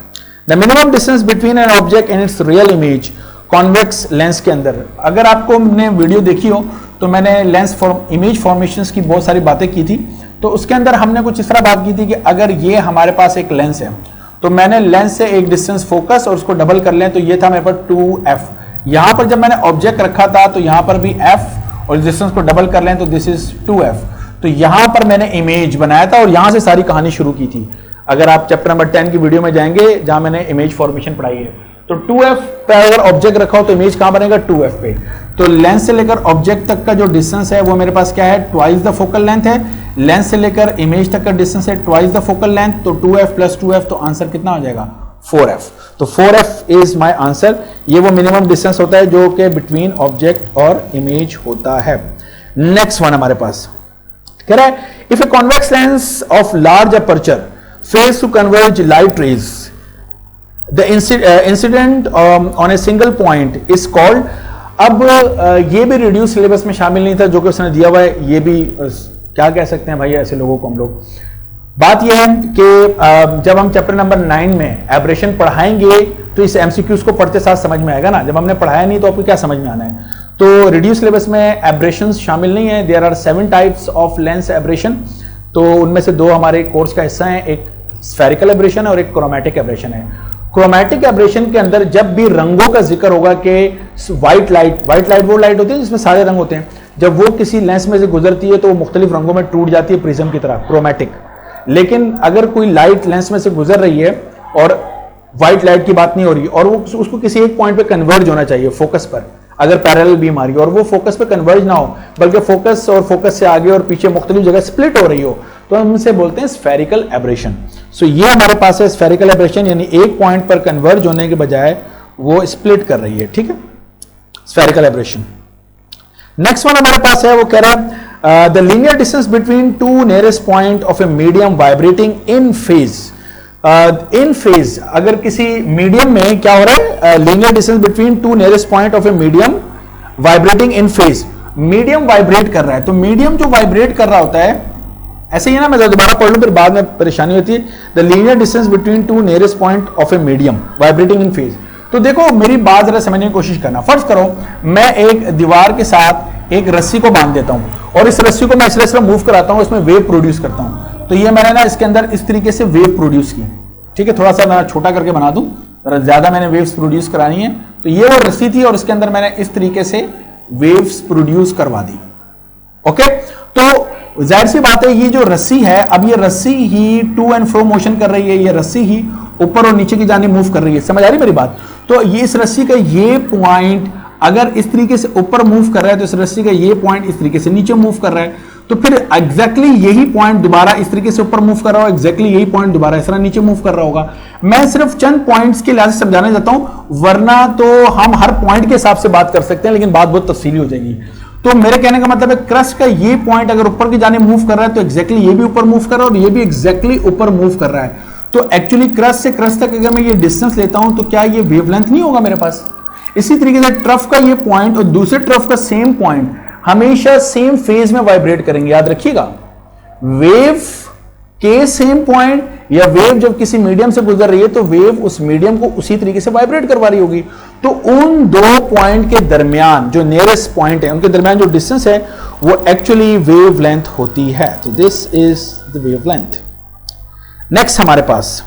Speaker 1: the minimum distance between an object and its real image convex lens के अंदर। अगर आपको मैंने वीडियो देखी हो तो मैंने लेंस इमेज फॉर्मेशंस की बहुत सारी बातें की थी, तो उसके अंदर हमने कुछ इस तरह बात की थी कि अगर ये हमारे पास एक लेंस है तो मैंने लेंस से एक डिस्टेंस फोकस और उसको डबल कर लें, तो ये था मेरे पास 2f। यहां पर जब मैंने ऑब्जेक्ट रखा था तो यहां पर भी f और डिस्टेंस को डबल कर लें तो दिस इज 2f। तो यहां पर मैंने इमेज बनाया था और यहां से सारी कहानी शुरू की थी। अगर आप चैप्टर नंबर 10 की वीडियो में जाएंगे जहां मैंने इमेज फॉर्मेशन पढ़ाई है, तो 2f पे अगर ऑब्जेक्ट रखा हो तो इमेज कहां बनेगा, 2f पे। तो लेंस से लेकर ऑब्जेक्ट तक का जो डिस्टेंस है वो मेरे पास क्या है, ट्वाइस द फोकल लेंथ है। लेंस से लेकर इमेज तक का डिस्टेंस है ट्वाइस द फोकल लेंथ, तो 2f प्लस 2f, तो आंसर कितना हो जाएगा, 4f। तो 4f इज माय आंसर। ये वो मिनिमम डिस्टेंस होता है जो कि बिटवीन ऑब्जेक्ट और इमेज होता है। नेक्स्ट वन हमारे पास कह रहा है if a convex lens of large aperture fails to converge light rays, the incident on a single point is called। अब ये भी रिड्यूस सिलेबस में शामिल नहीं था जो कि उसने दिया हुआ है, ये भी क्या कह सकते हैं भाई ऐसे लोगों को हम लोग। बात यह है कि जब हम चैप्टर नंबर 9 में एब्रेशन पढ़ाएंगे तो इस एमसीक्यूज को पढ़ते साथ समझ में आएगा ना, जब हमने पढ़ाया नहीं तो आपको क्या समझ में आना है। तो रिड्यूस सिलेबस में एब्रेशंस शामिल नहीं है, there are 7 types of lens aberration, तो उनमें से 2 हमारे कोर्स का हिस्सा है, एक स्फेरिकल एब्रेशन और एक क्रोमैटिक एब्रेशन है। क्रोमैटिक एब्रेशन के अंदर जब भी रंगों का जिक्र होगा कि व्हाइट लाइट वो लाइट होती है जिसमें सारे रंग होते हैं, जब वो किसी लेंस में से गुजरती है तो वो मुख्तलिफ रंगों में टूट जाती है प्रिज्म की तरह, क्रोमैटिक। लेकिन अगर कोई लाइट लेंस में से गुजर रही है और व्हाइट लाइट की बात नहीं हो रही और वो उसको किसी एक पॉइंट पे कन्वर्ज होना चाहिए फोकस पर, अगर पैरेलल बीम आ रही हो और वो फोकस पे कन्वर्ज ना हो बल्कि फोकस और फोकस से आगे और पीछे मुख्तलिफ जगह स्प्लिट हो रही हो, तो हम इसे बोलते हैं स्फेरिकल एब्रेशन। सो ये हमारे पास है स्फेरिकल एब्रेशन, यानी एक पॉइंट पर कन्वर्ज होने के बजाय वो स्प्लिट कर रही है, ठीक है, स्फेरिकल एब्रेशन। नेक्स्ट वन हमारे पास है वो कह रहा है the linear distance between 2 nearest point of a medium vibrating in phase. In phase अगर किसी मीडियम में क्या हो रहा है, linear distance between 2 nearest point of a medium vibrating in phase, medium vibrate कर रहा है, तो मीडियम जो वाइब्रेट कर रहा होता है, ऐसे ही ना मैं दोबारा पढ़ लूं फिर बाद में परेशानी होती है। The linear distance between 2 nearest point of a medium vibrating in phase. तो देखो मेरी बात जरा समझने की कोशिश करना। फर्ज करो मैं एक दीवार के साथ एक रस्सी को बांध देता हूं और इस रस्सी को मैं इस तरह मूव कराता हूं, इसमें वेव प्रोड्यूस करता हूं, तो ये मैंने ना इसके अंदर इस तरीके से वेव प्रोड्यूस की, ठीक है, थोड़ा सा मैं छोटा करके बना दूं, ज्यादा मैंने वेव्स प्रोड्यूस करानी है। तो ये वो रस्सी थी और इसके अंदर मैंने इस तरीके से वेव्स प्रोड्यूस करवा दी, ओके। तो जाहिर सी बात है ये जो रस्सी है, अब ये रस्सी ही टू एंड फ्रो मोशन कर रही है, ये रस्सी ही ऊपर और नीचे की जाने मूव कर रही है, समझ आ रही मेरी बात। तो ये इस रस्सी का ये पॉइंट अगर इस तरीके से ऊपर मूव कर रहा है तो इस रस्सी का ये पॉइंट इस तरीके से नीचे मूव कर रहा है, तो फिर एग्जैक्टली यही पॉइंट दोबारा इस तरीके से ऊपर मूव कर रहा होगा, एग्जैक्टली यही पॉइंट दोबारा इस तरह नीचे मूव कर रहा होगा। मैं सिर्फ चंद पॉइंट्स के लिहाज से समझाने जाता हूं, वरना तो हम हर पॉइंट के हिसाब से बात कर सकते हैं, लेकिन बात बहुत तफसीली हो जाएगी। तो मेरे कहने का मतलब है क्रस्ट का ये पॉइंट अगर ऊपर की जाने मूव कर रहा है तो एग्जैक्टली ये भी ऊपर मूव कर रहा है और ये भी एग्जैक्टली ऊपर मूव कर रहा है। तो एक्चुअली क्रस्ट से क्रस्ट तक अगर मैं ये डिस्टेंस लेता हूं तो क्या ये वेवलेंथ नहीं होगा मेरे पास। इसी तरीके से ट्रफ का ये पॉइंट और दूसरे ट्रफ का सेम पॉइंट हमेशा सेम फेज में वाइब्रेट करेंगे, याद रखिएगा। वेव के सेम पॉइंट या वेव जब किसी मीडियम से गुजर रही है तो वेव उस मीडियम को उसी तरीके से वाइब्रेट करवा रही होगी। तो उन दो पॉइंट के दरमियान जो नियरेस्ट पॉइंट है उनके दरमियान जो डिस्टेंस है वो एक्चुअली वेव लेंथ होती है। तो this is the wave length. Next हमारे पास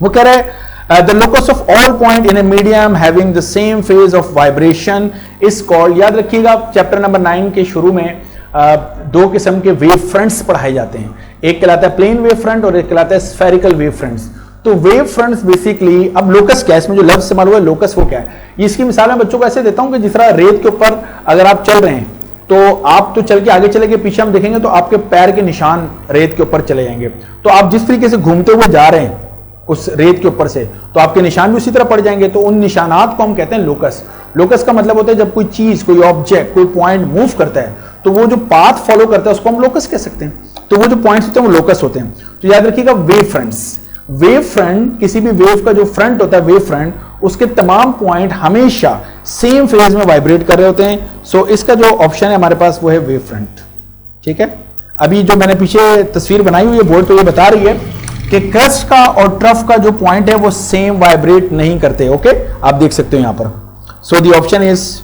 Speaker 1: वो कह रहा है the locus of all point in a medium having the same phase of vibration is called, याद रखिएगा चैप्टर नंबर 9 के शुरू में दो किस्म के वेव फ्रंट्स पढ़ाए जाते हैं, एक कहलाता है प्लेन वेव फ्रंट और एक कहलाता है स्फेरिकल वेव फ्रंट्स। तो वेव फ्रंट्स बेसिकली, अब लोकस क्या है, इसमें जो लफ्ज इस्तेमाल हुआ है लोकस वो क्या है, इसकी मिसाल मैं बच्चों को ऐसे देता हूं कि जिस तरह रेत के ऊपर अगर आप चल रहे हैं तो आप तो चल के आगे चले गए, पीछे हम देखेंगे तो आपके पैर के निशान रेत के ऊपर चले जाएंगे। तो आप जिस तरीके से घूमते हुए जा रहे हैं उस रेत के ऊपर से, तो आपके निशान भी उसी तरह पड़ जाएंगे। तो उन निशानात को हम कहते हैं लोकस। लोकस का मतलब होता है जब कोई चीज, कोई ऑब्जेक्ट, कोई पॉइंट मूव करता है तो वो जो पाथ फॉलो करता है उसको हम लोकस कह सकते हैं। तो वो जो पॉइंट्स होते हैं वो लोकस होते हैं। तो याद रखिएगा वेव फ्रंट्स, वेव फ्रंट, किसी भी वेव का जो फ्रंट होता है वेव फ्रंट, उसके तमाम पॉइंट हमेशा सेम फेज में वाइब्रेट कर रहे होते हैं। सो इसका जो ऑप्शन है हमारे पास वो है वेव फ्रंट। ठीक है, अभी जो मैंने पीछे तस्वीर बनाई हुई है बोर्ड तो ये बता रही है कि क्रस्ट का और ट्रफ का जो पॉइंट है वो सेम वाइब्रेट नहीं करते। ओके, आप देख सकते हो यहां पर। So the option is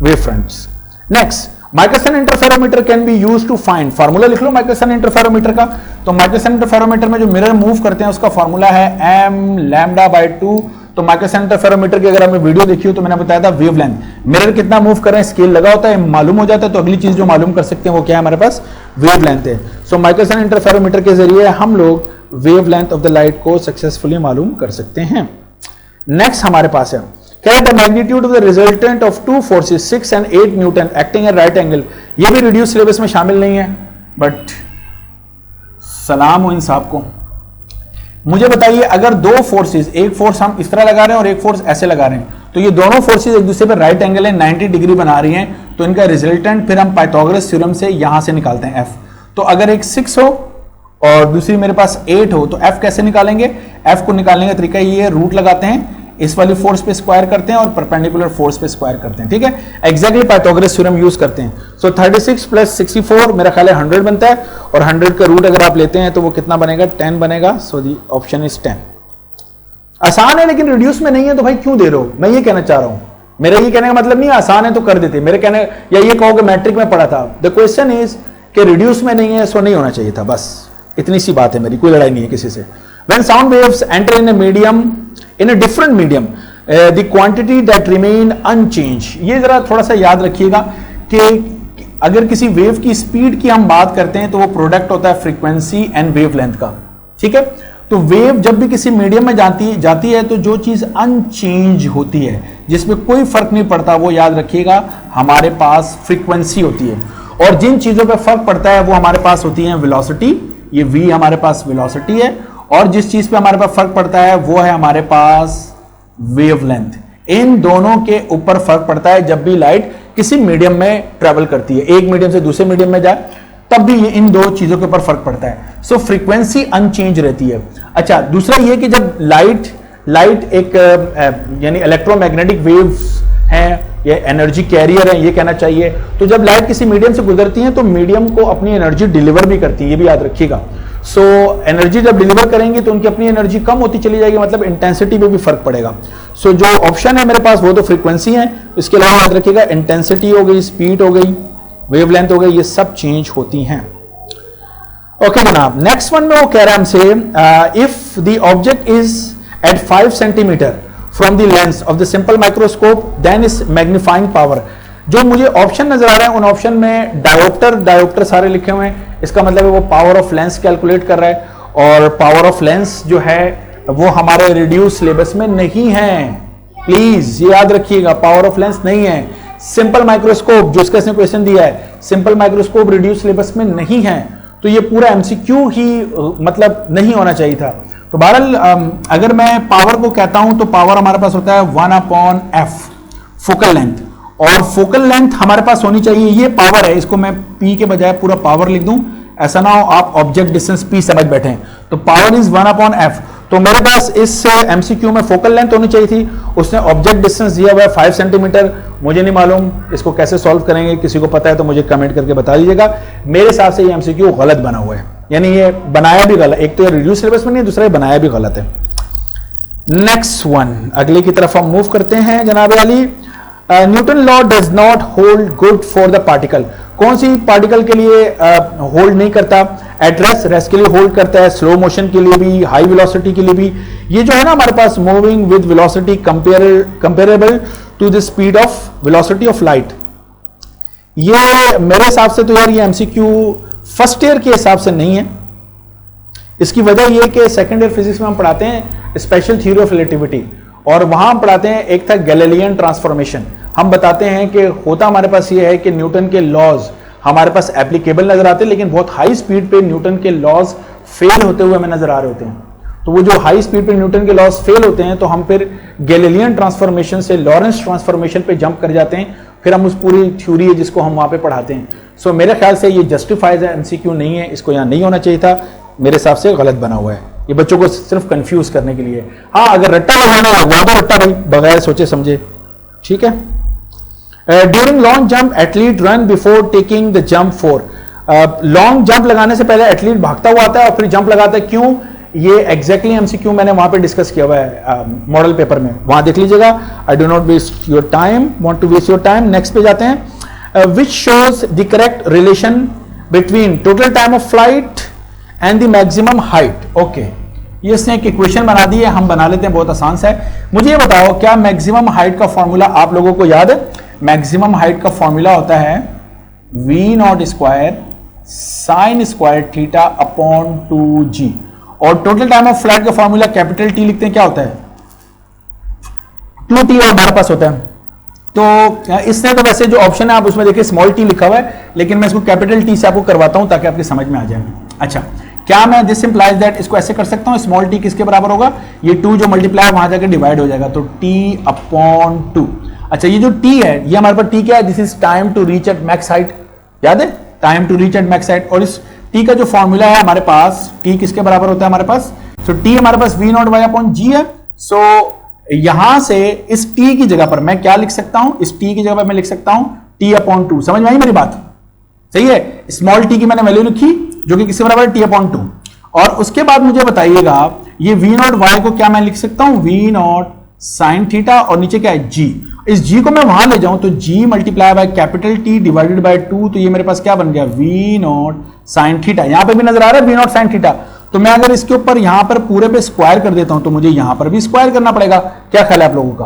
Speaker 1: wave fronts. Next, Michelson interferometer can be use to find, formula लिख लो माइक्रोसन इंटरफेरोमीटर का। तो माइक्रोसन इंटरफेरोमीटर में जो मिरर मूव करते हैं उसका फार्मूला है m λ/2। तो माइक्रोसन इंटरफेरोमीटर की अगर आपने वीडियो देखी हो तो मैंने बताया था वेवलेंथ, मिरर कितना मूव कर रहे हैं स्केल लगा होता है, मालूम हो जाता है। तो अगली चीज जो मालूम कर सकते हैं वो क्या है हमारे पास, वेवलेंथ है। सो माइक्रोसन इंटरफेरोमीटर के जरिए हम लोग वेवलेंथ ऑफ द लाइट को सक्सेसफुली मालूम कर सकते हैं। नेक्स्ट हमारे पास है क्या, the magnitude of the resultant of two forces 6 and 8 Newton acting at right angle. ये भी रिड्यूस सिलेबस में शामिल नहीं है, बट सलाम हो इन साहब को। मुझे बताइए अगर दो फोर्सेस, एक फोर्स हम इस तरह लगा रहे हैं और एक फोर्स ऐसे लगा रहे हैं, तो ये दोनों फोर्सेस एक दूसरे पर राइट एंगल है, 90 डिग्री बना रही हैं, तो इनका रिजल्टेंट फिर हम पाइथागोरस थ्योरम से यहां से निकालते हैं f। तो अगर एक 6 हो और दूसरी मेरे पास 8 हो तो f कैसे निकालेंगे, f को निकालने का तरीका ये है, रूट लगाते हैं, इस वाली फोर्स पे स्क्वायर करते हैं और परपेंडिकुलर फोर्स पे स्क्वायर करते हैं। ठीक है, एग्जैक्टली पाइथागोरस थ्योरम यूज करते हैं। सो 36 + 64 मेरा ख्याल है 100 बनता है, और 100 का रूट अगर आप लेते हैं तो वो कितना बनेगा, 10 बनेगा। सो दी ऑप्शन इज 10। आसान है लेकिन रिड्यूस में नहीं है, तो भाई क्यों दे रहे हो, मैं ये कहना चाह रहा हूं। मेरा ये कहने का मतलब नहीं आसान है तो कर देते, मेरे कहने या ये कहो कि मैट्रिक में पढ़ा था। द क्वेश्चन इज कि रिड्यूस में नहीं है, सो नहीं होना चाहिए था, बस इतनी सी बात है मेरी, कोई लड़ाई नहीं है किसी से। When sound waves enter in a medium, in a different medium, the quantity that remain unchanged, ये जरा थोड़ा सा याद रखिएगा कि अगर किसी वेव की स्पीड की हम बात करते हैं तो वो प्रोडक्ट होता है फ्रीक्वेंसी एंड वेवलेंथ का। ठीक है, तो वेव जब भी किसी मीडियम में जाती है तो जो चीज अनचेंज होती है, जिसमें कोई फर्क नहीं पड़ता, वो याद रखिएगा हमारे पास फ्रीक्वेंसी होती है। और जिन चीजों पे फर्क पड़ता है वो हमारे पास होती है वेलोसिटी, ये v हमारे पास वेलोसिटी है, और जिस चीज पे हमारे पास फर्क पड़ता है वो है हमारे पास वेवलेंथ। इन दोनों के ऊपर फर्क पड़ता है जब भी लाइट किसी मीडियम में ट्रेवल करती है, एक मीडियम से दूसरे मीडियम में जाए तब भी इन दो चीजों के ऊपर फर्क पड़ता है। सो फ्रीक्वेंसी अनचेंज रहती है। अच्छा, दूसरा ये कि जब लाइट एक यानी इलेक्ट्रोमैग्नेटिक वेव्स हैं या एनर्जी कैरियर है ये कहना चाहिए, तो जब लाइट किसी मीडियम से गुजरती है तो मीडियम को अपनी एनर्जी डिलीवर भी करती है, ये भी याद रखिएगा। सो एनर्जी जब डिलीवर करेंगे तो उनकी अपनी एनर्जी कम होती चली जाएगी, मतलब इंटेंसिटी पे भी फर्क पड़ेगा। सो जो ऑप्शन है मेरे पास वो तो फ्रीक्वेंसी है, इसके अलावा याद रखिएगा इंटेंसिटी हो गई, स्पीड हो गई, वेवलेंथ हो गई, ये सब चेंज होती हैं। ओके जनाब, नेक्स्ट वन में वो कह रहा है हमसे if the object is at 5 centimetre from the lens of the simple microscope then is magnifying power. जो मुझे ऑप्शन नजर आ रहा है उन ऑप्शन में डायोप्टर सारे लिखे हुए हैं, इसका मतलब है वो पावर ऑफ लेंस कैलकुलेट कर रहा है, और पावर ऑफ लेंस जो है वो हमारे रिड्यूस सिलेबस में नहीं है, प्लीज ये याद रखिएगा, पावर ऑफ लेंस नहीं है। सिंपल माइक्रोस्कोप जो इसका क्वेश्चन दिया है, सिंपल माइक्रोस्कोप रिड्यूस सिलेबस में नहीं है, तो ये पूरा एमसीक्यू ही मतलब नहीं होना चाहिए था। तो बहरहाल अगर मैं पावर को कहता हूं तो पावर हमारे पास होता है 1/f फोकल लेंथ, और फोकल लेंथ हमारे पास होनी चाहिए, ये पावर है, इसको मैं p के बजाय पूरा पावर लिख दूं, ऐसा ना हो आप ऑब्जेक्ट डिस्टेंस p समझ बैठे। तो पावर इज 1/f, तो मेरे पास इस एमसीक्यू में फोकल लेंथ होनी चाहिए थी, उसने ऑब्जेक्ट डिस्टेंस दिया हुआ है 5 सेंटीमीटर, मुझे नहीं मालूम इसको कैसे सॉल्व करेंगे, किसी को पता है तो मुझे कमेंट करके बता दीजिएगा। मेरे हिसाब से ये एमसीक्यू गलत बना हुआ है, यानी ये बनाया भी गलत, एक तो ये रिड्यूस सिलेबस में नहीं, दूसरा ये बनाया भी गलत है। नेक्स्ट वन, अगले की तरफ हम मूव करते हैं जनाब Ali. Newton law does not hold good for the particle, कौन सी पार्टिकल के लिए होल्ड नहीं करता? एट रेस्ट, रेस्ट के लिए होल्ड करता है, स्लो मोशन के लिए भी, हाई वेलोसिटी के लिए भी। ये जो है ना हमारे पास moving with velocity comparable to the speed of velocity of light, ये मेरे हिसाब से तो यार ये एमसीक्यू फर्स्ट ईयर के हिसाब से नहीं है। इसकी वजह ये कि सेकेंड ईयर फिजिक्स में हम पढ़ाते हैं स्पेशल थ्योरी ऑफ रिलेटिविटी, और वहां हम पढ़ाते हैं एक था गैलीलियन ट्रांसफॉर्मेशन। हम बताते हैं कि होता हमारे पास ये है कि न्यूटन के लॉज हमारे पास एप्लीकेबल नजर आते हैं, लेकिन बहुत हाई स्पीड पे न्यूटन के लॉज फेल होते हुए हमें नजर आ रहे होते हैं। तो वो जो हाई स्पीड पे न्यूटन के लॉज फेल होते हैं, तो हम फिर गैलीलियन ट्रांसफॉर्मेशन से लॉरेंस ट्रांसफॉर्मेशन पे जंप कर जाते हैं, फिर हम उस पूरी थ्योरी है जिसको हम वहां पे पढ़ाते हैं। सो मेरे ख्याल से ये जस्टिफाइज है, एमसीक्यू नहीं है, इसको यहां नहीं होना चाहिए था, मेरे हिसाब से गलत बना हुआ है, ये बच्चों को सिर्फ कंफ्यूज करने के लिए। हाँ, अगर रट्टा लगाना है वहां पर रट्टा भाई, बगैर सोचे समझे, ठीक है। During long jump athlete run before taking the jump for, long jump लगाने से पहले एथलीट भागता हुआ आता है और फिर जंप लगाता है, क्यों? ये एग्जैक्टली एमसीक्यू मैंने वहां पे डिस्कस किया हुआ है मॉडल पेपर में, वहां देख लीजिएगा। I do not waste your time, want to waste your time. Next पे जाते हैं, which shows the correct relation between total time of flight and the maximum height. Okay, ये इसने एक इक्वेशन बना दी है, हम बना लेते हैं, बहुत आसान सा है। मुझे ये बताओ, क्या मैक्सिमम हाइट का फॉर्मूला आप लोगों को याद है? मैक्सिमम हाइट का फॉर्मूला होता है V not square sine square theta upon 2g, और टोटल टाइम ऑफ फ्लाइट का फॉर्मूला कैपिटल टी लिखते हैं, क्या होता है? 2t हमारे पास होता है। तो इसने तो वैसे जो ऑप्शन है आप उसमें देखिए स्मॉल टी लिखा हुआ है, लेकिन मैं इसको कैपिटल टी से आपको करवाता हूं ताकि आपकी समझ में आ जाए। अच्छा, क्या मैं दिस इंप्लाइज दैट इसको ऐसे कर सकता हूं, स्मॉल टी किसके बराबर होगा? ये 2 जो मल्टीप्लाई वहां जाकर डिवाइड हो जाएगा, तो t अपॉन 2। अच्छा, ये जो t है, ये हमारे पास t क्या है? This is time to reach at max height, याद है? Time to reach at max height. और इस t का जो फॉर्मूला है हमारे पास, t किसके बराबर होता है हमारे पास? सो t हमारे पास v not Y upon g है। सो यहां से इस t की जगह पर मैं क्या लिख सकता हूं? इस t की जगह पर मैं लिख सकता हूं t अपॉन 2। समझ में आई मेरी बात? सही है, स्मॉल t की मैंने वैल्यू लिखी जो कि किसके बराबर है? t upon 2। और उसके बाद मुझे बताइएगा ये v नॉट y को क्या मैं लिख सकता हूं? v नॉट साइन थीटा, और नीचे क्या है? g। इस g को मैं वहां ले जाऊं तो g multiply by capital T divided by 2, तो ये मेरे पास क्या बन गया? v not sine theta. यहां पे भी नजर आ रहा है v नॉट साइन थीटा, तो मैं अगर इसके ऊपर यहां पर पूरे पे स्क्वायर कर देता हूं तो मुझे यहां पर भी स्क्वायर करना पड़ेगा। क्या ख्याल है आप लोगों का?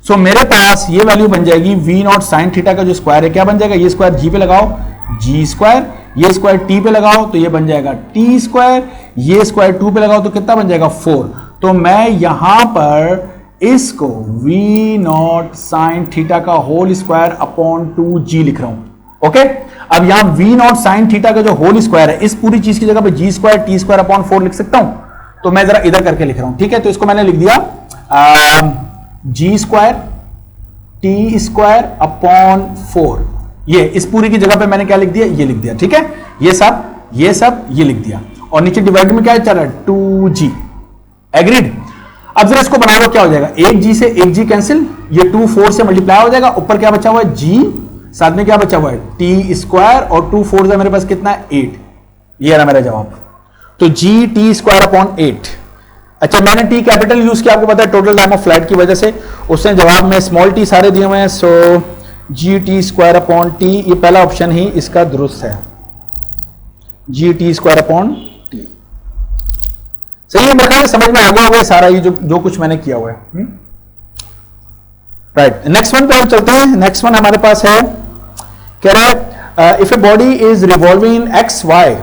Speaker 1: सो मेरे पास ये वैल्यू बन जाएगी v नॉट साइन थीटा का जो स्क्वायर है, क्या बन जाएगा? ये स्क्वायर g पे लगाओ g स्क्वायर, ये स्क्वायर t पे लगाओ तो ये बन जाएगा t स्क्वायर, ये स्क्वायर 2 पे लगाओ तो कितना बन जाएगा? 4। तो मैं यहां पर इसको v नॉट साइन थीटा का होल स्क्वायर अपॉन 2g लिख रहा हूं। ओके, अब यहां v नॉट साइन थीटा का जो होल स्क्वायर है, इस पूरी चीज की जगह पे g square t square upon 4 लिख सकता हूं। तो मैं जरा इधर करके लिख रहा हूं, ठीक है? तो इसको मैंने लिख दिया g square t square upon 4। ये इस पूरी की जगह पे मैंने क्या लिख दिया? ये लिख दिया, ठीक है? ये सब ये लिख दिया, और नीचे डिवाइड में क्या चल रहा है? 2g। एग्रीड? अब जरा इसको बना लो, क्या हो जाएगा? एक g से एक g कैंसिल, ये 2 4 से मल्टीप्लाई हो जाएगा, ऊपर क्या बचा हुआ है? g, साथ में क्या बचा हुआ है? t स्क्वायर, और 2 4 से मेरे पास कितना है? 8। ये रहा मेरा जवाब। तो g t स्क्वायर अपॉन 8। अच्छा, मैंने t कैपिटल यूज किया, आपको पता है टोटल टाइम ऑफ फ्लाइट की वजह से, उसने जवाब में स्मॉल t सारे दिए हुए हैं। So G T square upon T, ये पहला ऑप्शन ही इसका दुरुस्त है, G T square upon T. सही है, मेरे ख्याल समझ में आ गया होगा सारा ये जो कुछ मैंने किया हुआ है। राइट, नेक्स्ट वन पे हम चलते हैं। नेक्स्ट वन हमारे पास है, कह रहा है if a body is revolving in X Y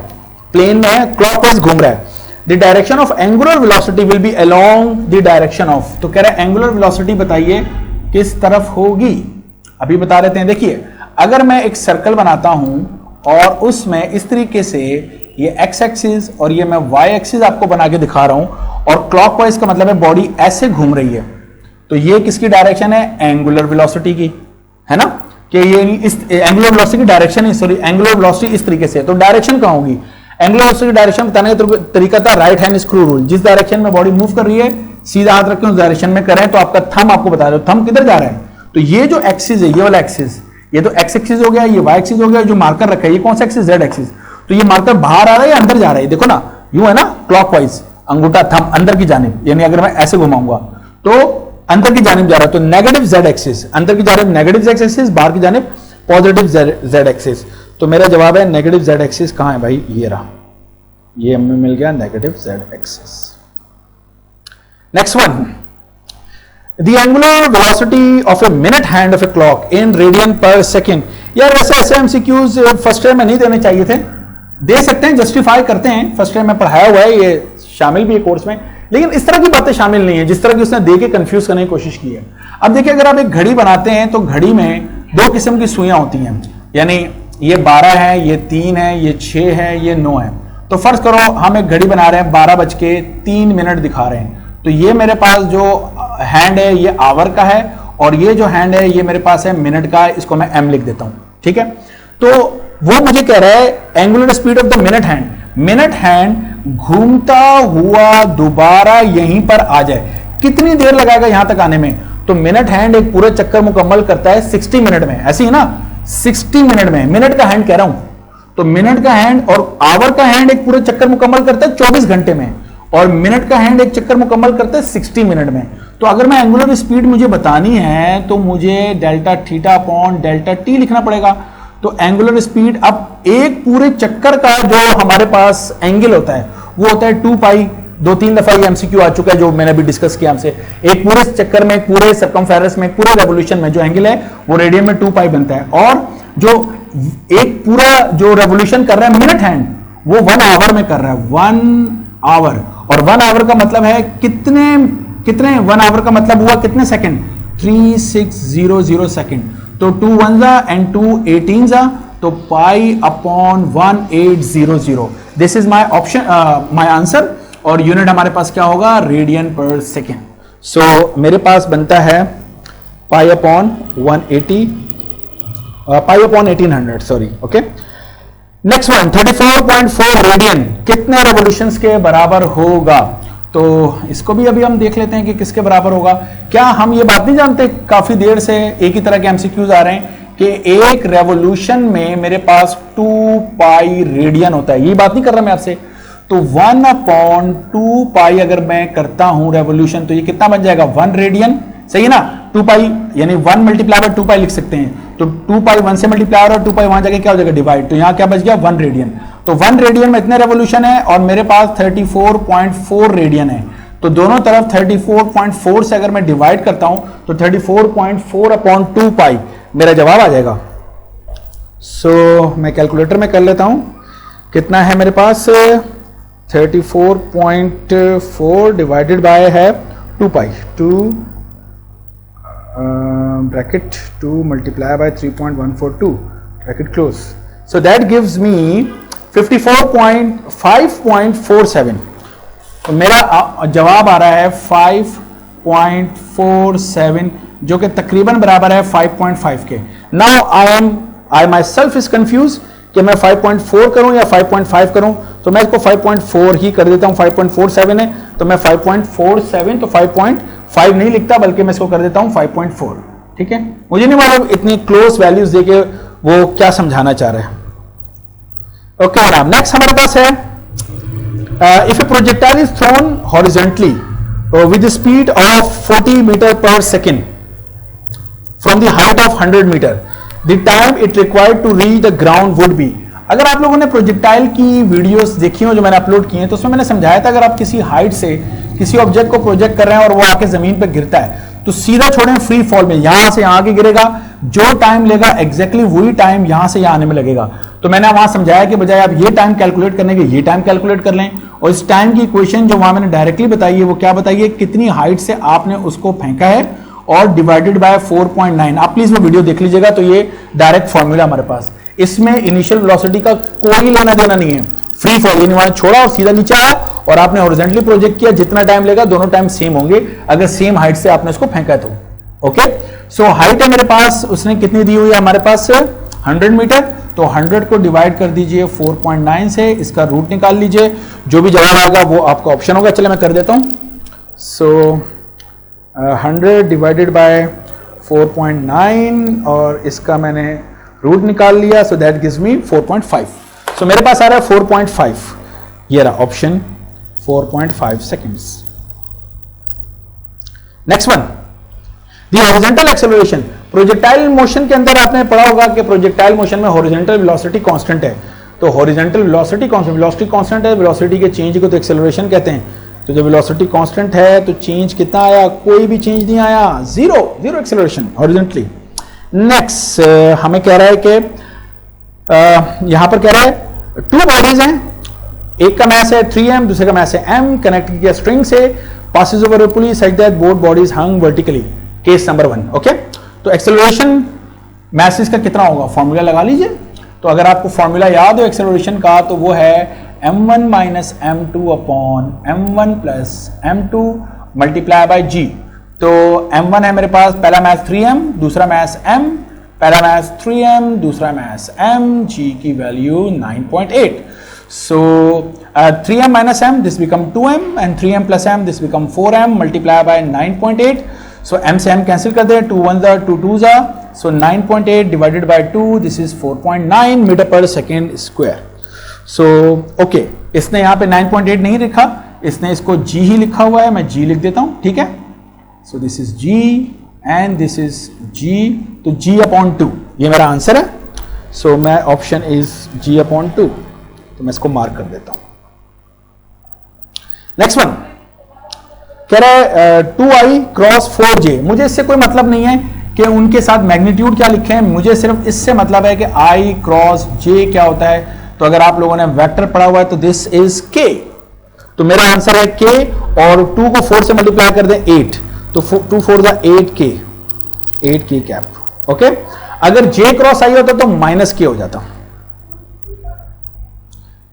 Speaker 1: plane में क्लॉकवाइज घूम रहा है, the direction of angular velocity will be along the direction of. तो कह रहा है एंगुलर वेलोसिटी बताइए किस तरफ होगी। अभी बता देते हैं, देखिए अगर मैं एक सर्कल बनाता हूं और उसमें इस तरीके से ये एक्स एक्सिस और ये मैं वाई एक्सिस आपको बना के दिखा रहा हूं, और क्लॉकवाइज का मतलब है बॉडी ऐसे घूम रही है, तो ये किसकी डायरेक्शन है? एंगुलर वेलोसिटी की, है ना? कि ये इस एंगुलर वेलोसिटी की डायरेक्शन है, सॉरी एंगुलर वेलोसिटी इस तरीके से, तो डायरेक्शन कहां होगी? एंगुलर वेलोसिटी की डायरेक्शन बताने का तरीका था राइट हैंड स्क्रू रूल। जिस डायरेक्शन में बॉडी मूव कर रही है सीधा हाथ रख के उस डायरेक्शन में करें, तो आपका थंब आपको बता दो थंब किधर जा रहा है। तो ये जो एक्सिस है, ये वाला एक्सिस, ये तो एक्स एक्सिस हो गया, ये वाई एक्सिस हो गया, जो मार्कर रखा है ये कौन सा एक्सिस? Z axis. तो ये मार्कर बाहर आ रहा है या अंदर जा रहा है? देखो ना, यूं है ना, क्लॉकवाइज अंगूठा थंब अंदर की जानिब, यानी अगर मैं ऐसे घुमाऊंगा तो अंदर की जानिब जा रहा है, तो नेगेटिव जेड एक्सिस, अंदर की जानिब नेगेटिव जेड एक्सिस, बाहर की जानिब पॉजिटिव जेड एक्सिस। तो मेरा जवाब है नेगेटिव जेड एक्सिस कहां है भाई? ये रहा। ये हमें मिल गया negative z axis. Next one, the angular velocity of a minute hand of a clock in radian पर सेकेंड। यार वैसे ऐसे एमसीक्यूज फर्स्ट टाइम में नहीं देने चाहिए थे, दे सकते हैं, जस्टिफाई करते हैं, फर्स्ट टाइम में पढ़ाया हुआ है, ये शामिल भी है कोर्स में, लेकिन इस तरह की बातें शामिल नहीं है जिस तरह की उसने दे के कंफ्यूज करने की कोशिश की है। अब देखिए, अगर आप एक घड़ी बनाते हैं तो घड़ी में दो किस्म की सुइयां होती हैं, यानी ये 12 है, ये 3 है, ये 6 है, ये 9 है। तो फर्ज करो हम एक घड़ी बना रहे हैं, 12:03 दिखा रहे हैं, तो ये मेरे पास जो हैंड है ये आवर का है, और ये जो हैंड है ये मेरे पास है मिनट का है, इसको मैं m लिख देता हूं, ठीक है। तो वो मुझे कह रहा है angular speed of the minute hand घूमता हुआ दोबारा यहीं पर आ जाए, कितनी देर लगाएगा यहां तक आने में? तो मिनट हैंड एक पूरा चक्कर मुकम्मल करता है 60 मिनट में, ऐसी है ना, 60 मिनट में। मिनट का हैंड कह रहा हूं, तो मिनट का हैंड और आवर का हैंड एक पूरा चक्कर मुकम्मल करता है 24 घंटे में, और मिनट का हैंड एक चक्कर मुकम्मल करता है 60 मिनट में। तो अगर मैं एंगुलर स्पीड मुझे बतानी है तो मुझे delta theta upon delta T लिखना पड़ेगा। तो एंगुलर स्पीड, अब एक पूरे चक्कर का जो हमारे पास एंगल होता है वो होता है 2 पाई। 2-3 दफा ये एमसीक्यू आ चुका है जो मैंने अभी डिस्कस किया हमसे। एक पूरे चक्कर में, पूरे सर्कमफेरेंस में, पूरे रेवोल्यूशन में जो एंगल है वो रेडियन में 2 पाई बनता है, और जो एक पूरा जो रेवोल्यूशन कर रहा है मिनट हैंड वो 1 आवर में कर रहा है, 1 आवर। और 1 आवर का मतलब है कितने 1 आवर का मतलब हुआ कितने सेकंड? 3600 सेकंड। तो 2 1 एंड 2 18 तो pi upon 1800। This is my option, my answer, और यूनिट हमारे पास क्या होगा? रेडियन पर सेकेंड। सो मेरे पास बनता है pi upon 180, pi upon 1800, sorry, okay. Next one, 34.4 radian कितने रेवोल्यूशंस के बराबर होगा? तो इसको भी अभी हम देख लेते हैं कि किसके बराबर होगा। क्या हम ये बात नहीं जानते, काफी देर से एक ही तरह के एमसीक्यूज आ रहे हैं कि एक रेवोल्यूशन में मेरे पास 2 पाई रेडियन होता है, ये बात नहीं कर रहा मैं आपसे। तो 1/2 पाई अगर मैं करता हूं रेवोल्यूशन तो ये कितना बन जाएगा? 1 रेडियन, सही है ना। 2 पाई यानी 1 मल्टीप्लाई बाय 2 पाई लिख सकते हैं, तो 2 पाई 1 से मल्टीप्लाई और 2 पाई वहां जाके क्या हो जाएगा? डिवाइड। तो यहां क्या बच गया? 1 रेडियन। तो 1 रेडियन में इतने रेवोल्यूशन है और मेरे पास 34.4 रेडियन है, तो दोनों तरफ 34.4 से अगर मैं डिवाइड करता हूं तो 34.4 अपॉन 2 पाई मेरा जवाब आ जाएगा। सो मैं कैलकुलेटर में कर लेता हूं, कितना है मेरे पास? 34.4 डिवाइडेड बाय है 2 पाई, 2 bracket 2 multiply by 3.142 bracket close. So that gives me 54.5.47। तो मेरा जवाब आ रहा है 5.47, जो कि तकरीबन बराबर है 5.5 के। Now I my self is confuse कि मैं 5.4 करूं या 5.5 करूं, तो मैं इसको 5.4 ही कर देता हूं। 5.47 है तो मैं 5.47, तो 5.5 नहीं लिखता बल्कि मैं इसको कर देता हूं 5.4, ठीक है। मुझे नहीं मालूम इतनी क्लोज वैल्यूज देके वो क्या समझाना चाह रहे हैं। ओके मैडम, नेक्स्ट हमारे पास है if a projectile is thrown horizontally with speed of 40 metre per second from the height of 100 metre, the time it required to reach the ground would be. अगर आप लोगों ने प्रोजेक्टाइल की videos देखी हो जो मैंने अपलोड की हैं, तो उसमें मैंने समझाया था अगर आप किसी हाइट से किसी ऑब्जेक्ट को प्रोजेक्ट कर रहे हैं और वो आके जमीन पर गिरता है तो सीधा छोड़ें फ्री फॉल में, यहां से यहां के गिरेगा, जो टाइम लेगा एग्जैक्टली वही टाइम यहां से यहां आने में लगेगा। तो मैंने वहां समझाया कि बजाय आप ये टाइम कैलकुलेट करने के ये टाइम कैलकुलेट कर लें, और इस टाइम की इक्वेशन जो वहां मैंने डायरेक्टली बताई है वो क्या बताइए, कितनी हाइट से आपने उसको फेंका है और डिवाइडेड बाय 4.9। आप प्लीज वो वीडियो देख लीजिएगा, तो ये डायरेक्ट फॉर्मूला हमारे पास, इसमें इनिशियल वेलोसिटी का कोई लेना देना नहीं है, फ्री फॉल, यानी वहां छोड़ा और सीधा नीचे आया और आपने हॉरिजॉन्टली प्रोजेक्ट किया, जितना टाइम लेगा दोनों टाइम सेम होंगे अगर सेम हाइट से आपने उसको फेंका तो। ओके, सो हाइट है मेरे पास, उसने कितनी दी हुई है हमारे पास 100 मीटर, तो 100 को डिवाइड कर दीजिए 4.9 से, इसका रूट निकाल लीजिए, जो भी जवाब आएगा वो आपका ऑप्शन होगा। चलिए मैं कर देता हूं। सो 100 डिवाइडेड बाय 4.9 और इसका मैंने रूट निकाल लिया, सो दैट गिव्स मी 4.5। सो मेरे पास आ रहा है 4.5, ये रहा option 4.5 seconds. Next one, the horizontal acceleration. Projectile motion के अंदर आपने पढ़ा होगा कि प्रोजेक्टाइल मोशन में हॉरिजॉन्टल वेलोसिटी कांस्टेंट है, तो हॉरिजॉन्टल वेलोसिटी कांस्टेंट है, वेलोसिटी के चेंज को तो एक्सेलरेशन कहते हैं। तो जब वेलोसिटी कांस्टेंट है तो चेंज कितना आया, कोई भी चेंज नहीं आया, जीरो एक्सेलरेशन हॉरिजॉन्टली। नेक्स्ट हमें कह रहा है कि यहां पर कह रहा है 2 बॉडीज हैं, एक का मास है 3m, दूसरे का मास है m, कनेक्ट किया स्ट्रिंग से, passes over a pulley such that both bodies hung vertically, case number 1। Okay, तो एक्सेलरेशन मासेस का कितना होगा, फॉर्मूला लगा लीजिए। तो अगर आपको फॉर्मूला याद हो एक्सेलरेशन का तो वो है m1 minus m2 upon m1 plus m2 multiply by g। तो m1 है मेरे पास, पहला मास 3m, दूसरा मास m, पहला मास 3m, दूसरा मास m, g की value 9.8। So 3m minus m, this become 2m, and 3m plus m, this become 4m, multiply by 9.8. So m से m cancel कर दे, 2 1s are 2 2s are, so 9.8 divided by 2, this is 4.9 metre per second square. So okay, इसने यहाँ पे 9.8 नहीं लिखा, इसने इसको g ही लिखा हुआ है, मैं g लिख देता हूँ, ठीक है। So this is g and this is g, तो g upon 2 ये मेरा आंसर है। So मैं ऑप्शन इज g upon 2, तो मैं इसको मार्क कर देता हूं। नेक्स्ट वन कह रहा है 2i क्रॉस 4j। मुझे इससे कोई मतलब नहीं है कि उनके साथ मैग्नीट्यूड क्या लिखे हैं, मुझे सिर्फ इससे मतलब है कि i क्रॉस j क्या होता है। तो अगर आप लोगों ने वेक्टर पढ़ा हुआ है तो दिस इज k, तो मेरा आंसर है k, और 2 को 4 से मल्टीप्लाई कर दें 8, तो 2 4 द 8k कैप। ओके, अगर j क्रॉस i होता तो माइनस k हो जाता।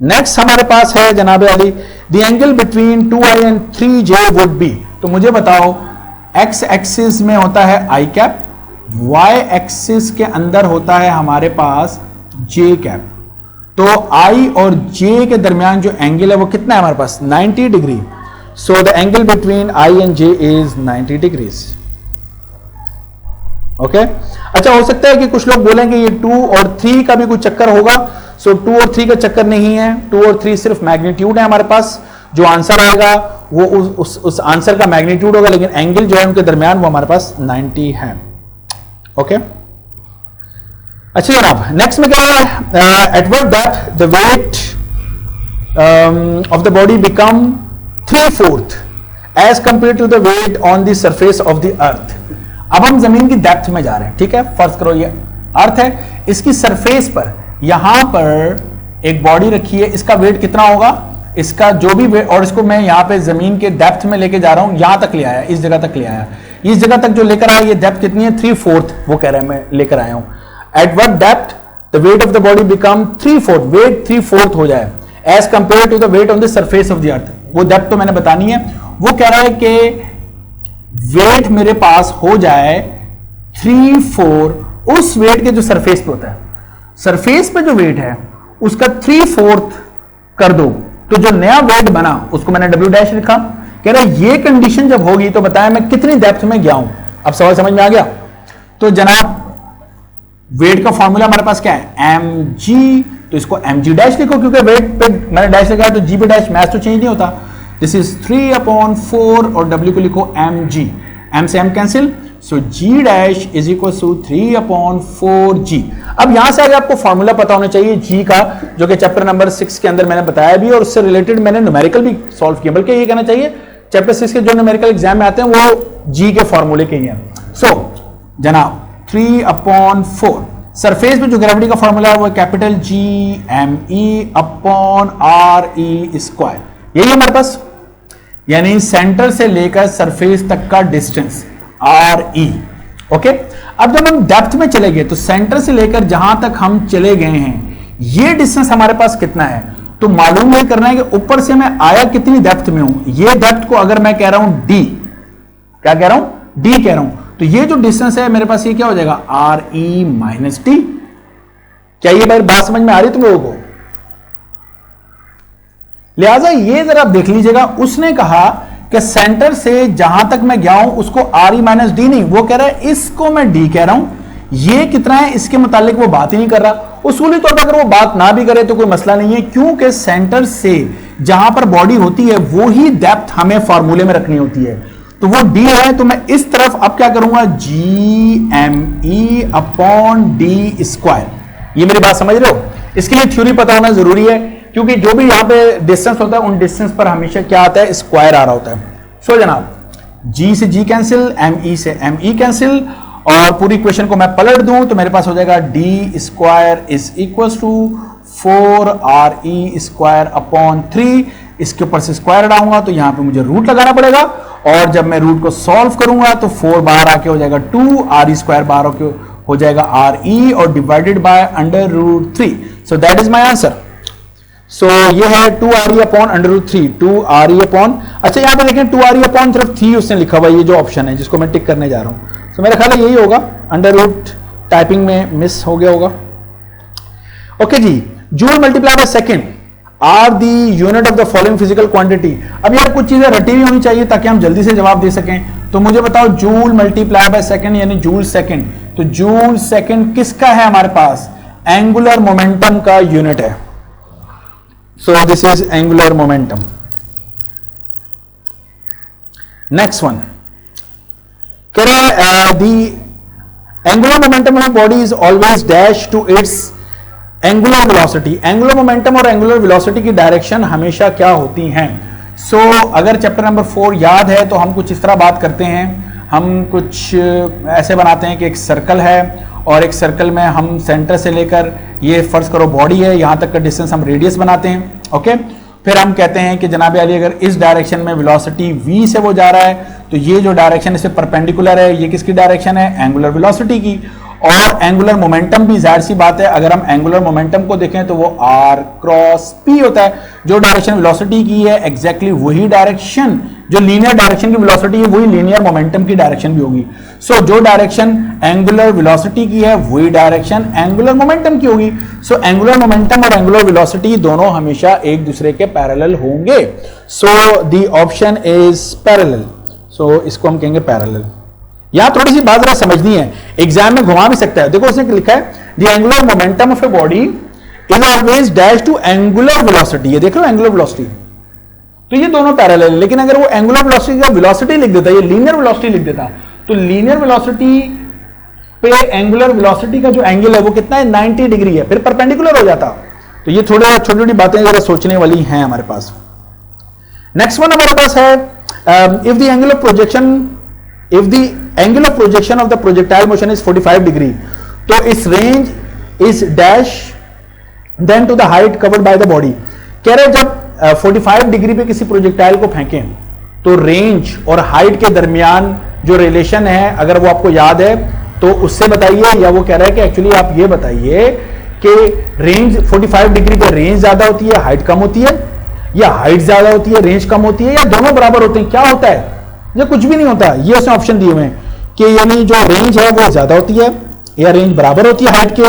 Speaker 1: नेक्स्ट हमारे पास है जनाब Ali, the angle between 2i and 3j would be. तो मुझे बताओ, x एक्सिस में होता है i कैप, y एक्सिस के अंदर होता है हमारे पास j कैप। तो i और j के दरमियान जो एंगल है वो कितना है हमारे पास, 90 degree. So the angle between i and j is 90 degrees. Okay, अच्छा हो सकता है कि कुछ लोग बोलेंगे ये 2 और 3 का भी कुछ चक्कर होगा। सो 2 और 3 का चक्कर नहीं है, 2 और 3 सिर्फ मैग्नीट्यूड है हमारे पास, जो आंसर आएगा वो उस आंसर का मैग्नीट्यूड होगा, लेकिन एंगल जो है उनके दरमियान वो हमारे पास 90 है। ओके, अच्छा जनाब नेक्स्ट में क्या है, at what depth the weight of the body become 3/4 as compare to the weight on the surface of the earth. अब हम जमीन की डेप्थ में जा रहे हैं, ठीक है। फर्ज करो ये अर्थ है, इसकी सरफेस पर यहां पर एक बॉडी रखी है, इसका वेट कितना होगा, इसका जो भी वेट, और इसको मैं यहां पे जमीन के डेप्थ में लेके जा रहा हूं, यहां तक ले आया, इस जगह तक ले आया, इस जगह तक जो लेकर आया, ये डेप्थ कितनी है 3/4 वो कह रहे हैं मैं लेकर आया हूं। At what depth the weight of the body become 3/4, weight 3/4 हो जाए as compare to the weight on the surface of the earth. वो डेप्थ तो मैंने बतानी है। वो कह रहा है कि वेट मेरे पास हो जाए 3/4 उस वेट के जो सरफेस पे होता है, सरफेस पे जो वेट है उसका 3/4 कर दो, तो जो नया वेट बना उसको मैंने W डैश लिखा। कह रहा है ये कंडीशन जब होगी तो बताया मैं कितनी डेप्थ में गया हूं। अब सवाल समझ में आ गया। तो जनाब वेट का फॉर्मूला हमारे पास क्या है, mg, तो इसको mg डैश लिखो, क्योंकि वेट पे मैंने डैश लिखा है तो g पे डैश मैथ तो चेंज नहीं होता। दिस इज 3/4 और w को लिखो mg, m से m cancel, so g dash is equal to 3/4g। अब यहां से आगे आपको फॉर्मूला पता होना चाहिए g का, जो कि चैप्टर नंबर 6 के अंदर मैंने बताया भी, और उससे रिलेटेड मैंने न्यूमेरिकल भी सॉल्व किया, बल्कि ये कहना चाहिए चैप्टर 6 के जो न्यूमेरिकल एग्जाम में आते हैं वो g के फॉर्मूले के ही हैं। सो जनाब 3/4 सरफेस पे जो ग्रेविटी का फॉर्मूला है वो capital G m e upon r e square, यही हमारे पास, यानी सेंटर से लेकर सरफेस तक का डिस्टेंस r e। ओके, अब जब हम डेप्थ में चले गए तो सेंटर से लेकर जहां तक हम चले गए हैं ये डिस्टेंस हमारे पास कितना है, तो मालूम नहीं करना है कि ऊपर से मैं आया कितनी डेप्थ में हूं। ये डेप्थ को अगर मैं कह रहा हूं d, क्या कह रहा हूं, d कह रहा हूं, तो ये जो डिस्टेंस है मेरे पास ये क्या हो जाएगा, आर ई माइनस टी। क्या ये बात समझ में आ रही तुम लोगों को? लिहाजा ये जरा देख लीजिएगा, उसने कहा कि सेंटर से जहां तक मैं गया हूं उसको आर ई माइनस डी नहीं, वो कह रहा है इसको मैं डी कह रहा हूं, ये कितना है इसके मुतालिक वो बात ही नहीं कर रहा। उसूली तौर पर अगर वो बात ना भी करे तो कोई मसला नहीं है, क्योंकि सेंटर से जहां पर बॉडी होती है वो ही डेप्थ हमें फॉर्मूले में रखनी होती है, तो वो d है, तो मैं इस तरफ अब क्या करूंगा, G M E upon D square. ये मेरी बात समझ रहे हो? इसके लिए थ्योरी पता होना जरूरी है, क्योंकि जो भी यहां पे डिस्टेंस होता है उन डिस्टेंस पर हमेशा क्या आता है, स्क्वायर आ रहा होता है। सो जनाब, जी से जी कैंसिल, एम ई से एम ई कैंसिल, और पूरी इक्वेशन को मैं पलट दूं तो मेरे पास हो जाएगा D square is equal to 4re square upon 3। इसके ऊपर से स्क्वायर हटाऊंगा तो यहां पे मुझे रूट लगाना पड़ेगा, और जब मैं रूट को सॉल्व करूंगा तो 4 बाहर आके हो जाएगा 2, आर स्क्वायर बाहर हो जाएगा आर ई, और divided by under root 3। So that is my answer. सो ये है 2re upon under root 3, 2re upon, अच्छा यहां पे देखें 2re अपॉन सिर्फ 3 उसने लिखा हुआ, ये जो ऑप्शन है जिसको मैं टिक करने जा रहा हूं। सो मेरा ख्याल है यही होगा, अंडर रूट टाइपिंग में मिस हो गया होगा। ओके जी, joule multiply by second are the unit of the following physical quantity. अब यार कुछ चीजें रटी हुई होनी चाहिए ताकि हम जल्दी से जवाब दे सकें। तो मुझे बताओ जूल मल्टीप्लाई बाय सेकेंड यानी जूल सेकेंड, तो जूल सेकेंड किसका है हमारे पास, एंगुलर मोमेंटम का यूनिट है। So this is angular momentum. Next one कह रहे the angular momentum of body is always dash to its angular velocity. Angular momentum और एंगुलर वेलोसिटी की डायरेक्शन हमेशा क्या होती हैं। सो अगर चैप्टर नंबर 4 याद है तो हम कुछ इस तरह बात करते हैं, हम कुछ ऐसे बनाते हैं कि एक सर्कल है और एक सर्कल में हम सेंटर से लेकर ये फर्ज करो बॉडी है, यहां तक का डिस्टेंस हम रेडियस बनाते हैं। ओके, फिर हम कहते हैं कि जनाब अली अगर इस डायरेक्शन में वेलोसिटी v से वो जा रहा है तो ये जो डायरेक्शन इससे परपेंडिकुलर है ये किसकी डायरेक्शन है, एंगुलर वेलोसिटी की। और एंगुलर मोमेंटम भी जाहिर सी बात है, अगर हम एंगुलर मोमेंटम को देखें तो वो r क्रॉस p होता है। जो डायरेक्शन वेलोसिटी की है एग्जैक्टली वही डायरेक्शन, जो लीनियर डायरेक्शन की वेलोसिटी है वही लीनियर मोमेंटम की डायरेक्शन भी होगी। सो जो डायरेक्शन एंगुलर वेलोसिटी की है वही डायरेक्शन एंगुलर मोमेंटम की होगी। सो एंगुलर मोमेंटम और एंगुलर वेलोसिटी दोनों हमेशा एक दूसरे के पैरेलल होंगे। So the option is parallel. So इसको हम कहेंगे पैरेलल। यहां थोड़ी सी बात जरा समझनी है, एग्जाम में घुमा भी सकता है। देखो उसने लिखा है the angular momentum of a body is always dash to angular velocity. ये देख लो एंगुलर वेलोसिटी, तो ये दोनों पैरेलल है। लेकिन अगर वो एंगुलर वेलोसिटी का वेलोसिटी लिख देता, ये लीनियर वेलोसिटी लिख देता, तो लीनियर वेलोसिटी पे एंगुलर वेलोसिटी का जो एंगल है वो कितना है, 90 डिग्री है, फिर परपेंडिकुलर हो जाता। तो ये थोड़ी छोटी छोटी बातें जरा सोचने वाली हैं हमारे पास। नेक्स्ट वन हमारे पास है if the angle of projection, if the angle of projection of the projectile motion is 45 degree, तो इस range is dash then to the height covered by the body. कह रहे जब 45 डिग्री पे किसी प्रोजेक्टाइल को फेंकें तो रेंज और हाइट के दरमियान जो रिलेशन है अगर वो आपको याद है तो उससे बताइए, या वो कह रहा है कि एक्चुअली आप ये बताइए कि रेंज 45 डिग्री पे रेंज ज्यादा होती है हाइट कम होती है, या हाइट ज्यादा होती है रेंज कम होती है, या दोनों बराबर होते हैं, क्या होता है? ये कुछ भी नहीं होता। ये उसने ऑप्शन दिए हुए हैं कि यानी जो रेंज है वो ज्यादा होती है, या रेंज बराबर होती है हाइट के,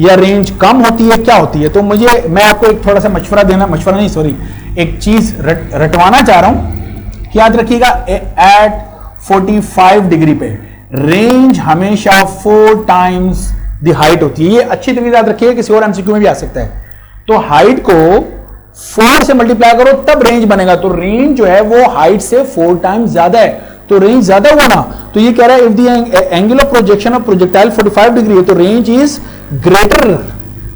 Speaker 1: या रेंज कम होती है, क्या होती है? तो मैं आपको एक थोड़ा सा मशवरा नहीं सॉरी एक चीज रटवाना चाह रहा हूं कि याद रखिएगा एट 45 डिग्री पे रेंज हमेशा 4 टाइम्स द हाइट होती है। ये अच्छी तरीके से याद रखिएगा, किसी और एमसीक्यू में भी आ सकता है। तो हाइट को 4 से मल्टीप्लाई करो तब रेंज बनेगा, तो रेंज जो है वो हाइट से 4 टाइम्स ज्यादा है, तो रेंज ज्यादा हुआ ना। तो ये कह रहा है if the angle of projection of projectile 45 degree है तो range is greater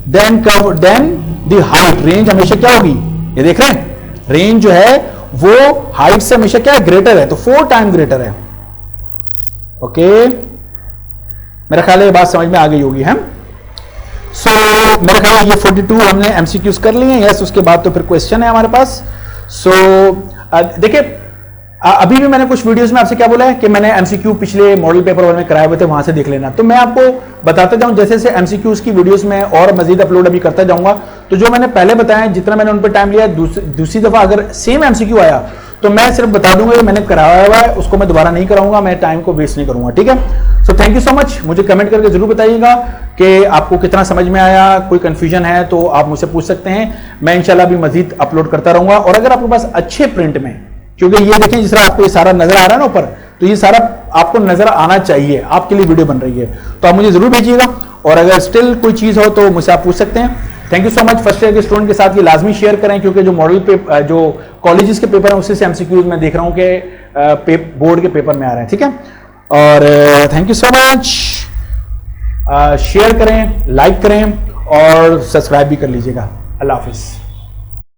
Speaker 1: than the height. Range हमेशा क्या होगी, ये देख रहे हैं, रेंज जो है वो हाइट से हमेशा क्या है, ग्रेटर है, तो 4 टाइम ग्रेटर है। ओके, मेरा ख्याल है ये बात समझ में आ गई होगी है। सो मेरे ख्याल है ये 42 हमने एमसीक्यूज कर लिए हैं। यस, उसके बाद तो फिर क्वेश्चन है हमारे पास। सो देखिए अभी भी मैंने कुछ वीडियोस में आपसे क्या बोला है कि मैंने एमसीक्यू पिछले मॉडल पेपर वन में कराए हुए थे, वहां से देख लेना। तो मैं आपको बताता जाऊं जैसे जैसे एमसीक्यूज की वीडियोस में और मजीद अपलोड अभी करता जाऊंगा। तो जो मैंने पहले बताया जितना मैंने उन पर टाइम लिया, दूसरी दफा अगर सेम एमसीक्यू आया तो मैं सिर्फ बता दूंगा कि मैंने कराया हुआ है, उसको मैं दोबारा नहीं कराऊंगा, मैं टाइम को वेस्ट नहीं करूंगा। ठीक है, so thank you so much. मुझे कमेंट करके जरूर बताइएगा कि आपको कितना समझ में आया, कोई कंफ्यूजन है तो आप मुझसे पूछ सकते हैं। मैं इंशाल्लाह भी मजीद अपलोड करता रहूंगा। और अगर आपके पास अच्छे प्रिंट में, क्योंकि ये देखें जिस तरह आपको ये सारा नजर आ रहा है ना ऊपर, तो ये सारा आपको नजर आना चाहिए, आपके लिए वीडियो बन रही है, तो आप मुझे जरूर भेजिएगा। और अगर स्टिल कोई चीज हो तो मुझसे आप पूछ सकते हैं। Thank you so much. First year के स्टूडेंट के साथ ये लाजमी शेयर करें, क्योंकि जो मॉडल पे जो कॉलेजेस के पेपर हैं उससे से एमसीक्यूज मैं देख रहा हूं कि बोर्ड के पेपर में आ रहे हैं। ठीक है, और thank you so much. Share करें, लाइक करें और सब्सक्राइब भी कर लीजिएगा। अल्लाह हाफिज़।